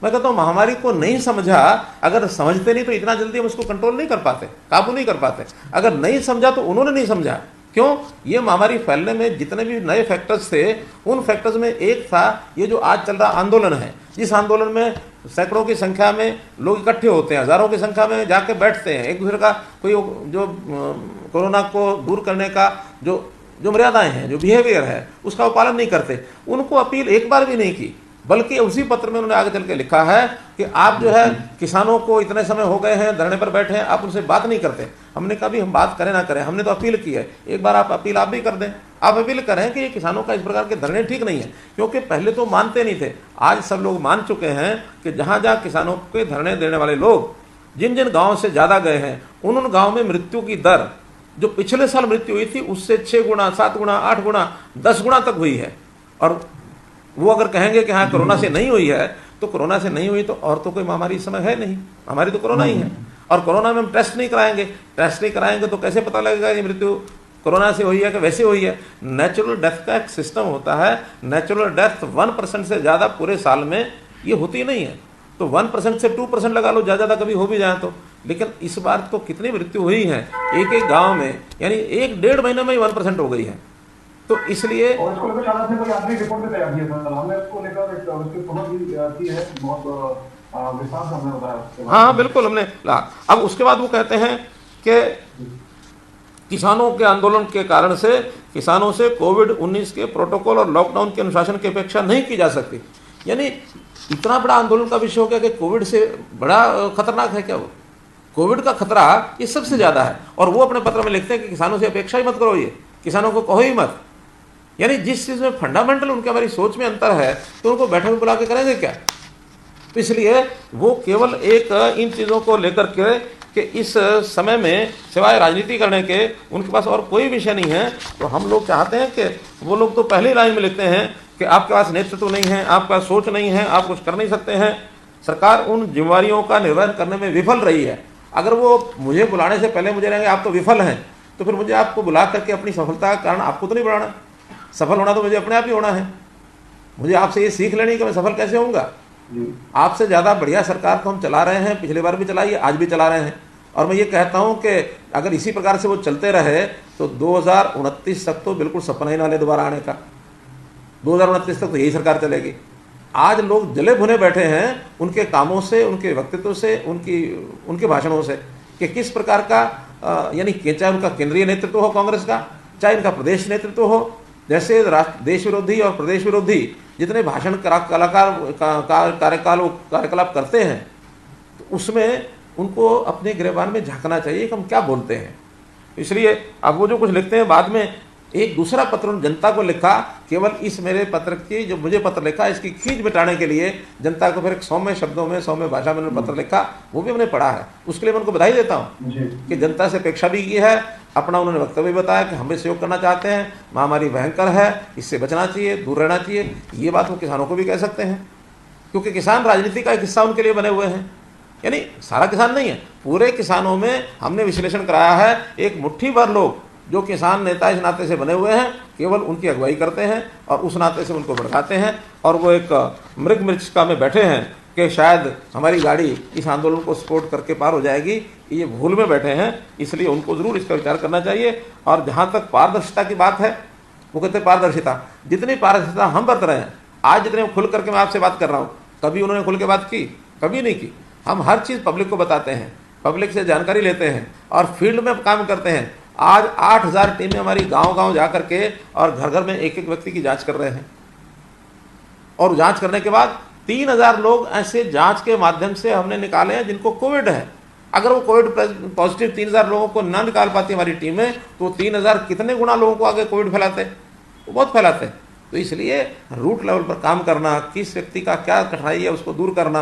मैं कहता हूँ महामारी को नहीं समझा, अगर समझते नहीं तो इतना जल्दी हम उसको कंट्रोल नहीं कर पाते, काबू नहीं कर पाते। अगर नहीं समझा तो उन्होंने नहीं समझा। क्यों? ये महामारी फैलने में जितने भी नए फैक्टर्स थे, उन फैक्टर्स में एक था ये जो आज चल रहा आंदोलन है, जिस आंदोलन में सैकड़ों की संख्या में लोग इकट्ठे होते हैं, हजारों की संख्या में जाके बैठते हैं, एक दूसरे का कोई जो कोरोना को दूर करने का जो मर्यादाएं हैं, जो बिहेवियर है, उसका वो पालन नहीं करते। उनको अपील एक बार भी नहीं की, बल्कि उसी पत्र में उन्होंने आगे चल के लिखा है कि आप जो है किसानों को इतने समय हो गए हैं धरने पर बैठे हैं, आप उनसे बात नहीं करते। हमने कहा भी हम बात करें ना करें, हमने तो अपील की है, एक बार आप अपील आप भी कर दें। आप अपील करें कि ये किसानों का इस प्रकार के धरने ठीक नहीं है, क्योंकि पहले तो मानते नहीं थे, आज सब लोग मान चुके हैं कि जहाँ जहाँ किसानों के धरने देने वाले लोग जिन जिन गाँव से ज़्यादा गए हैं, उन गाँव में मृत्यु की दर जो पिछले साल मृत्यु हुई थी उससे 6 गुना, 7 गुना, 8 गुना, 10 गुना तक हुई है। और वो अगर कहेंगे कि हाँ कोरोना से नहीं हुई है, तो कोरोना से नहीं हुई तो और तो कोई महामारी इस समय है नहीं, हमारी तो कोरोना ही है। और कोरोना में हम टेस्ट नहीं कराएंगे तो कैसे पता लगेगा ये मृत्यु कोरोना से हुई है कि वैसे हुई है। नेचुरल डेथ का एक सिस्टम होता है, नेचुरल डेथ 1% से ज़्यादा पूरे साल में ये होती नहीं है। तो 1% से 2% लगा लो, ज़्यादा कभी हो भी जाए तो। लेकिन इस बार तो कितनी मृत्यु हुई है एक एक गांव में, यानी 1-1.5 महीने में ही 1% हो गई है। तो इसलिए और इसको लेकर शायद कोई आपने रिपोर्ट भी तैयार किया था, हमने इसको लेकर एक उसकी खबर भी की है, बहुत विस्तार से हमने बताया। हाँ बिल्कुल हमने। अब उसके बाद वो कहते हैं कि किसानों के आंदोलन के कारण से किसानों से कोविड-19 के प्रोटोकॉल और लॉकडाउन के अनुशासन की अपेक्षा नहीं की जा सकती। यानी इतना बड़ा आंदोलन का विषय हो गया कि कोविड से बड़ा खतरनाक है क्या? वो कोविड का खतरा ये सबसे ज्यादा है। और वो अपने पत्र में लिखते हैं कि किसानों से अपेक्षा ही मत करो, ये किसानों को कहो ही मत। यानी जिस चीज में फंडामेंटल उनके हमारी सोच में अंतर है तो उनको बैठक में बुला के करेंगे क्या? तो इसलिए वो केवल एक इन चीजों को लेकर के कि इस समय में सिवाय राजनीति करने के उनके पास और कोई विषय नहीं है। तो हम लोग चाहते हैं कि वो लोग तो पहली लाइन में लिखते हैं कि आपके पास नेतृत्व नहीं है, आपके पास सोच नहीं है, आप कुछ कर नहीं सकते हैं, सरकार उन जिम्मेवारियों का निर्वहन करने में विफल रही है। अगर वो मुझे बुलाने से पहले मुझे रहेंगे आप तो विफल हैं, तो फिर मुझे आपको बुला करके अपनी सफलता का कारण आपको तो नहीं बढ़ाना। सफल होना तो मुझे अपने आप ही होना है। मुझे आपसे ये सीख लेनी कि मैं सफल कैसे होऊंगा। आपसे ज़्यादा बढ़िया सरकार को हम चला रहे हैं, पिछली बार भी चलाई, आज भी चला रहे हैं। और मैं ये कहता हूं कि अगर इसी प्रकार से वो चलते रहे तो 2029 तक तो बिल्कुल सपना ही ना ले दोबारा आने का। 2029 तक तो यही सरकार चलेगी। आज लोग जले भुने बैठे हैं उनके कामों से, उनके व्यक्तित्व से, उनके भाषणों से कि किस प्रकार का यानी चाहे उनका केंद्रीय नेतृत्व हो कांग्रेस का, चाहे इनका प्रदेश नेतृत्व हो, जैसे देश विरोधी और प्रदेश विरोधी जितने भाषण कार्यकलाप करते हैं तो उसमें उनको अपने गिरबान में झांकना चाहिए कि हम क्या बोलते हैं। इसलिए अब वो जो कुछ लिखते हैं बाद में एक दूसरा पत्र उन्होंने जनता को लिखा, केवल इस मेरे पत्र की जो मुझे पत्र लिखा इसकी खींच मिटाने के लिए जनता को फिर एक सौम्य शब्दों में सौम्य भाषा में उन्होंने पत्र लिखा, वो भी हमने पढ़ा है। उसके लिए मैं उनको बधाई देता हूँ कि जनता से अपेक्षा भी की है। अपना उन्होंने वक्तव्य बताया कि हम भी सहयोग करना चाहते हैं, महामारी भयंकर है, इससे बचना चाहिए, दूर रहना चाहिए। ये बात वो किसानों को भी कह सकते हैं, क्योंकि किसान राजनीति का एक हिस्सा उनके लिए बने हुए हैं। यानी सारा किसान नहीं है, पूरे किसानों में हमने विश्लेषण कराया है, एक मुट्ठी भर लोग जो किसान नेता इस नाते से बने हुए हैं, केवल उनकी अगुवाई करते हैं और उस नाते से उनको भड़काते हैं। और वो एक मृग मृच्छका में बैठे हैं कि शायद हमारी गाड़ी इस आंदोलन को सपोर्ट करके पार हो जाएगी, ये भूल में बैठे हैं। इसलिए उनको ज़रूर इसका विचार करना चाहिए। और जहाँ तक पारदर्शिता की बात है, वो कहते हैं पारदर्शिता, जितनी पारदर्शिता हम बरत रहे हैं, आज जितने खुल करके मैं आपसे बात कर रहा हूँ, कभी उन्होंने खुल के बात की? कभी नहीं की। हम हर चीज़ पब्लिक को बताते हैं, पब्लिक से जानकारी लेते हैं और फील्ड में काम करते हैं। आज 8000 टीमें हमारी गांव-गांव जा करके और घर-घर में एक-एक व्यक्ति की जांच कर रहे हैं, और जांच करने के बाद 3000 लोग ऐसे जांच के माध्यम से हमने निकाले हैं जिनको कोविड है। अगर वो कोविड पॉजिटिव 3000 लोगों को ना निकाल पाती हमारी टीमें, तो 3000 कितने गुना लोगों को आगे कोविड फैलाते, वो बहुत फैलाते। तो इसलिए रूट लेवल पर काम करना, किस व्यक्ति का क्या कठिनाई है उसको दूर करना,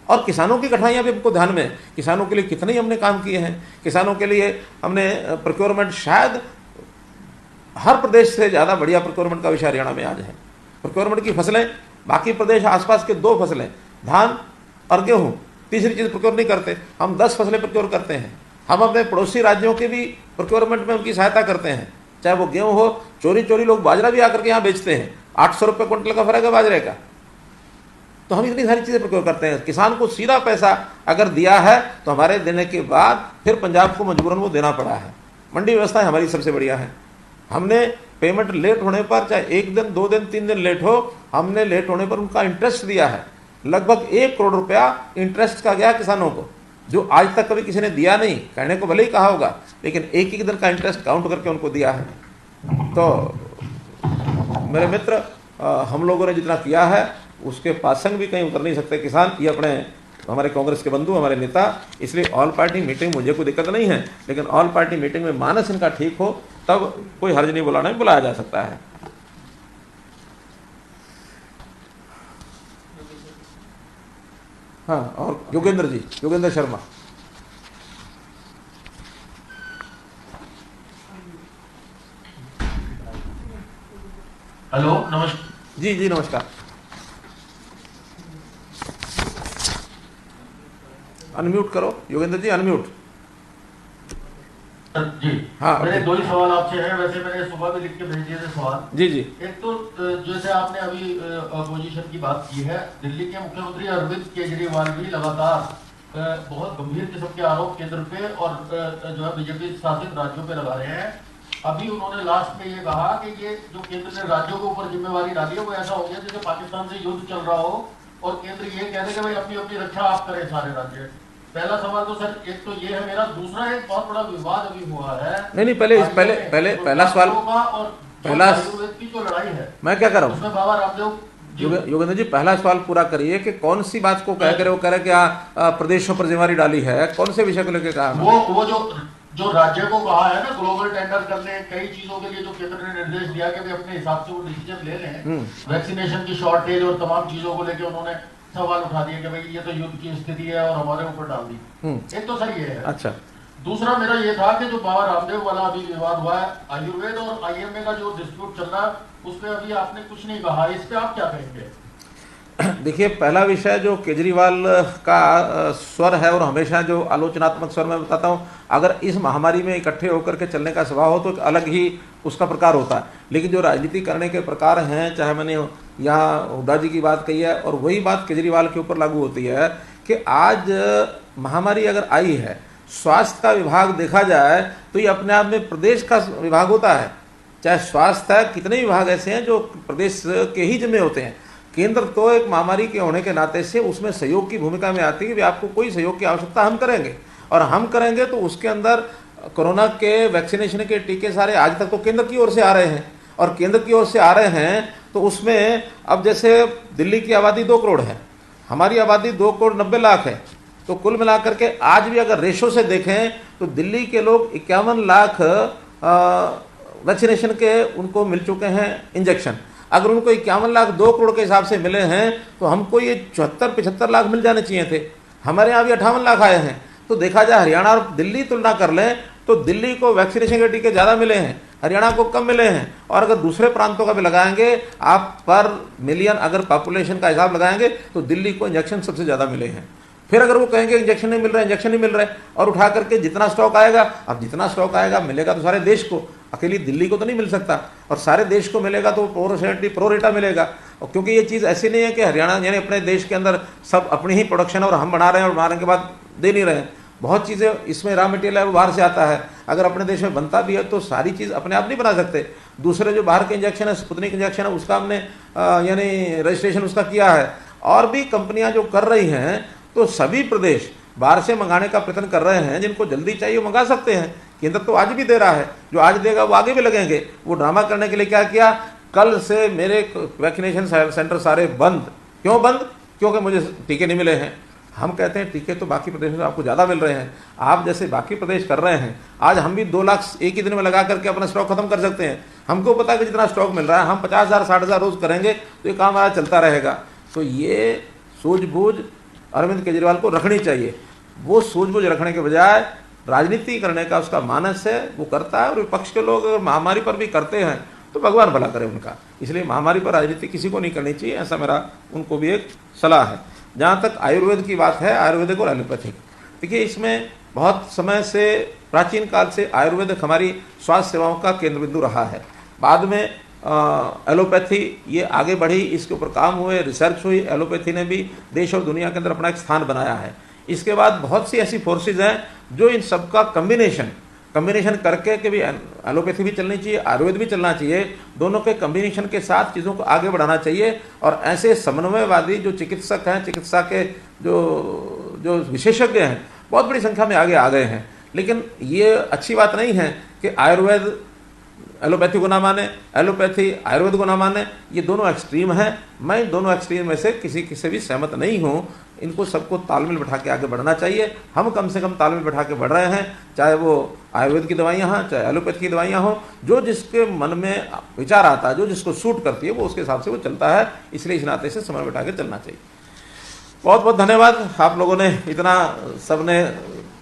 और किसानों की कठिनाइयाँ भी हमको ध्यान में, किसानों के लिए कितने ही हमने काम किए हैं। किसानों के लिए हमने प्रोक्योरमेंट, शायद हर प्रदेश से ज़्यादा बढ़िया प्रोक्योरमेंट का विषय हरियाणा में आज है। प्रोक्योरमेंट की फसलें, बाकी प्रदेश आसपास के 2 फसलें, धान और गेहूँ, तीसरी चीज़ प्रोक्योर नहीं करते। हम 10 फसलें प्रोक्योर करते हैं। हम अपने पड़ोसी राज्यों के भी प्रोक्योरमेंट में उनकी सहायता करते हैं, चाहे वो गेहूँ हो। चोरी लोग बाजरा भी आकर के यहाँ बेचते हैं, 800 रुपये क्विंटल का फर्क है बाजरे का। तो हम इतनी सारी चीज़ें प्रोक्योर करते हैं। किसान को सीधा पैसा अगर दिया है तो हमारे देने के बाद फिर पंजाब को मजबूरन वो देना पड़ा है। मंडी व्यवस्था हमारी सबसे बढ़िया है। हमने पेमेंट लेट होने पर, चाहे 1 दिन 2 दिन 3 दिन लेट हो, हमने लेट होने पर उनका इंटरेस्ट दिया है। लगभग 1 करोड़ रुपया इंटरेस्ट का गया किसानों को, जो आज तक कभी किसी ने दिया नहीं। कहने को भले ही कहा होगा, लेकिन एक दिन का इंटरेस्ट काउंट करके उनको दिया है। तो मेरे मित्र, हम लोगों ने जितना किया है उसके पासंग भी कहीं उतर नहीं सकते किसान। ये अपने हमारे कांग्रेस के बंधु, हमारे नेता, इसलिए ऑल पार्टी मीटिंग मुझे कोई दिक्कत नहीं है, लेकिन ऑल पार्टी मीटिंग में मानस इनका ठीक हो तब कोई हर्ज नहीं बुलाना, बुलाया जा सकता है। हाँ, और योगेंद्र जी, योगेंद्र शर्मा। हेलो, नमस्कार जी नमस्कार। अनम्यूट करो योगेंद्र जी, अनम्यूट। जी। हाँ, मेरे 2 ही सवाल आपसे हैं। वैसे मैंने सुबह भी लिख के भेज दिए थे सवाल। जी। एक तो जैसे आपने अभी अपोजिशन की बात की है, दिल्ली के मुख्यमंत्री अरविंद केजरीवाल भी लगातार बहुत गंभीर किस्म के आरोप केंद्र पे और जो है बीजेपी शासित राज्यों पे लगा रहे हैं। अभी उन्होंने लास्ट में ये कहा कि ये जो केंद्र ने राज्यों के ऊपर जिम्मेवारी डाली है वो ऐसा हो गया जैसे पाकिस्तान से युद्ध चल रहा हो और केंद्र ये कह दे कि भाई अपनी अपनी रक्षा आप करें सारे राज्य। पहला सवाल तो सर एक तो ये है मेरा। दूसरा एक बहुत बड़ा विवाद अभी हुआ है। नहीं, पहला सवाल, पहला की जो लड़ाई है, मैं क्या कर रहा हूँ उसमें बाबा रामदेव योगेंद्र जी, पहला सवाल पूरा करिए कि कौन सी बात को कह कर वो कह रहे क्या प्रदेशों पर जिम्मेवारी डाली है, कौन से विषय को लेकर कहा? वो जो राज्य को कहा है ना ग्लोबल टेंडर करने, कई चीजों के लिए जो केंद्र ने निर्देश दिया कि अपने हिसाब से वो डिसीजन ले लें। वैक्सीनेशन की शॉर्टेज और तमाम चीजों को लेकर उन्होंने सवाल उठा दिया कि भाई ये तो युद्ध की स्थिति है और हमारे ऊपर डाल दी। एक तो सर ये है। अच्छा, दूसरा मेरा ये था कि जो बाबा रामदेव वाला अभी विवाद हुआ है, आयुर्वेद और आईएमए का जो डिस्प्यूट चल रहा है, उस पर अभी आपने कुछ नहीं कहा, इस पे आप क्या कहेंगे? देखिए, पहला विषय जो केजरीवाल का स्वर है और हमेशा जो आलोचनात्मक स्वर मैं बताता हूँ, अगर इस महामारी में इकट्ठे होकर के चलने का स्वभाव हो तो एक अलग ही उसका प्रकार होता है। लेकिन जो राजनीति करने के प्रकार हैं, चाहे मैंने यहाँ हुड्डा जी की बात कही है और वही बात केजरीवाल के ऊपर लागू होती है कि आज महामारी अगर आई है, स्वास्थ्य का विभाग देखा जाए तो ये अपने आप में प्रदेश का विभाग होता है। चाहे स्वास्थ्य है, कितने विभाग ऐसे हैं जो प्रदेश के ही जिम्मे होते हैं। केंद्र तो एक महामारी के होने के नाते से उसमें सहयोग की भूमिका में आती है कि आपको कोई सहयोग की आवश्यकता हम करेंगे, और हम करेंगे तो उसके अंदर कोरोना के वैक्सीनेशन के टीके सारे आज तक तो केंद्र की ओर से आ रहे हैं, और केंद्र की ओर से आ रहे हैं तो उसमें अब जैसे दिल्ली की आबादी 2 करोड़ है, हमारी आबादी 2 करोड़ 90 लाख है, तो कुल मिलाकर के आज भी अगर रेशो से देखें तो दिल्ली के लोग 51 लाख वैक्सीनेशन के उनको मिल चुके हैं इंजेक्शन। अगर उनको 51 लाख 2 करोड़ के हिसाब से मिले हैं तो हमको ये 74-75 लाख मिल जाने चाहिए थे। हमारे यहाँ भी 58 लाख आए हैं। तो देखा जाए हरियाणा और दिल्ली तुलना कर लें तो दिल्ली को वैक्सीनेशन के टीके ज़्यादा मिले हैं, हरियाणा को कम मिले हैं। और अगर दूसरे प्रांतों का भी लगाएंगे, आप पर मिलियन अगर पॉपुलेशन का हिसाब लगाएंगे तो दिल्ली को इंजेक्शन सबसे ज़्यादा मिले हैं। फिर अगर वो कहेंगे इंजेक्शन नहीं मिल रहा है, इंजेक्शन नहीं मिल रहा है, और उठा करके जितना स्टॉक आएगा, अब जितना स्टॉक आएगा मिलेगा तो सारे देश को, अकेली दिल्ली को तो नहीं मिल सकता, और सारे देश को मिलेगा तो प्रो रेटा मिलेगा। और क्योंकि ये चीज़ ऐसी नहीं है कि हरियाणा यानी अपने देश के अंदर सब अपनी ही प्रोडक्शन है और हम बना रहे हैं और बनाने के बाद दे नहीं रहे हैं। बहुत चीज़ें इसमें रॉ मटेरियल है वो बाहर से आता है। अगर अपने देश में बनता भी है तो सारी चीज़ अपने आप नहीं बना सकते। दूसरे जो बाहर के इंजेक्शन है, स्पुतनिक इंजेक्शन है, उसका हमने यानी रजिस्ट्रेशन उसका किया है, और भी कंपनियां जो कर रही हैं। तो सभी प्रदेश बाहर से मंगाने का प्रयत्न कर रहे हैं, जिनको जल्दी चाहिए वो मंगा सकते हैं। केंद्र तो आज भी दे रहा है, जो आज देगा वो आगे भी लगेंगे। वो ड्रामा करने के लिए क्या किया, कल से मेरे वैक्सीनेशन सेंटर सारे बंद। क्यों बंद? क्योंकि मुझे टीके नहीं मिले हैं। हम कहते हैं टीके तो बाकी प्रदेशों में आपको ज़्यादा मिल रहे हैं, आप जैसे बाकी प्रदेश कर रहे हैं। आज हम भी 2 लाख एक ही दिन में लगा करके अपना स्टॉक खत्म कर सकते हैं। हमको पता है कि जितना स्टॉक मिल रहा है, हम 50,000 60,000 रोज़ करेंगे तो ये काम हमारा चलता रहेगा। तो ये सूझबूझ अरविंद केजरीवाल को रखनी चाहिए। वो सूझबूझ रखने के बजाय राजनीति करने का उसका मानस है, वो करता है। और विपक्ष के लोग अगर महामारी पर भी करते हैं तो भगवान भला करे उनका। इसलिए महामारी पर राजनीति किसी को नहीं करनी चाहिए, ऐसा मेरा उनको भी एक सलाह है। जहाँ तक आयुर्वेद की बात है, आयुर्वेदिक और एलोपैथिक, देखिए इसमें बहुत समय से, प्राचीन काल से आयुर्वेदिक हमारी स्वास्थ्य सेवाओं का केंद्र बिंदु रहा है। बाद में एलोपैथी ये आगे बढ़ी, इसके ऊपर काम हुए, रिसर्च हुई। एलोपैथी ने भी देश और दुनिया के अंदर अपना एक स्थान बनाया है। इसके बाद बहुत सी ऐसी फोर्सेज हैं जो इन सबका कम्बिनेशन करके कि भी एलोपैथी भी चलनी चाहिए, आयुर्वेद भी चलना चाहिए। दोनों के कम्बिनेशन के साथ चीज़ों को आगे बढ़ाना चाहिए। और ऐसे समन्वयवादी जो चिकित्सक हैं, चिकित्सा के जो विशेषज्ञ हैं, बहुत बड़ी संख्या में आगे आ गए हैं। लेकिन ये अच्छी बात नहीं है कि आयुर्वेद एलोपैथी को ना माने, एलोपैथी आयुर्वेद को ना माने। ये दोनों एक्सट्रीम हैं। मैं इन दोनों एक्सट्रीम में से किसी से भी सहमत नहीं हूँ। इनको सबको तालमेल बैठा के आगे बढ़ना चाहिए। हम कम से कम तालमेल बैठा के बढ़ रहे हैं, चाहे वो आयुर्वेद की दवाइयाँ हों, चाहे एलोपैथी की दवाइयाँ हों। जो जिसके मन में विचार आता है, जो जिसको सूट करती है, वो उसके हिसाब से वो चलता है। इसलिए इस नाते से समय बैठा के चलना चाहिए। बहुत बहुत धन्यवाद। आप लोगों ने इतना सबने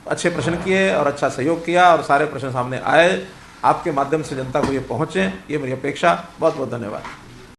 अच्छे प्रश्न किए और अच्छा सहयोग किया और सारे प्रश्न सामने आए। आपके माध्यम से जनता को ये पहुँचे, ये मेरी अपेक्षा। बहुत बहुत धन्यवाद।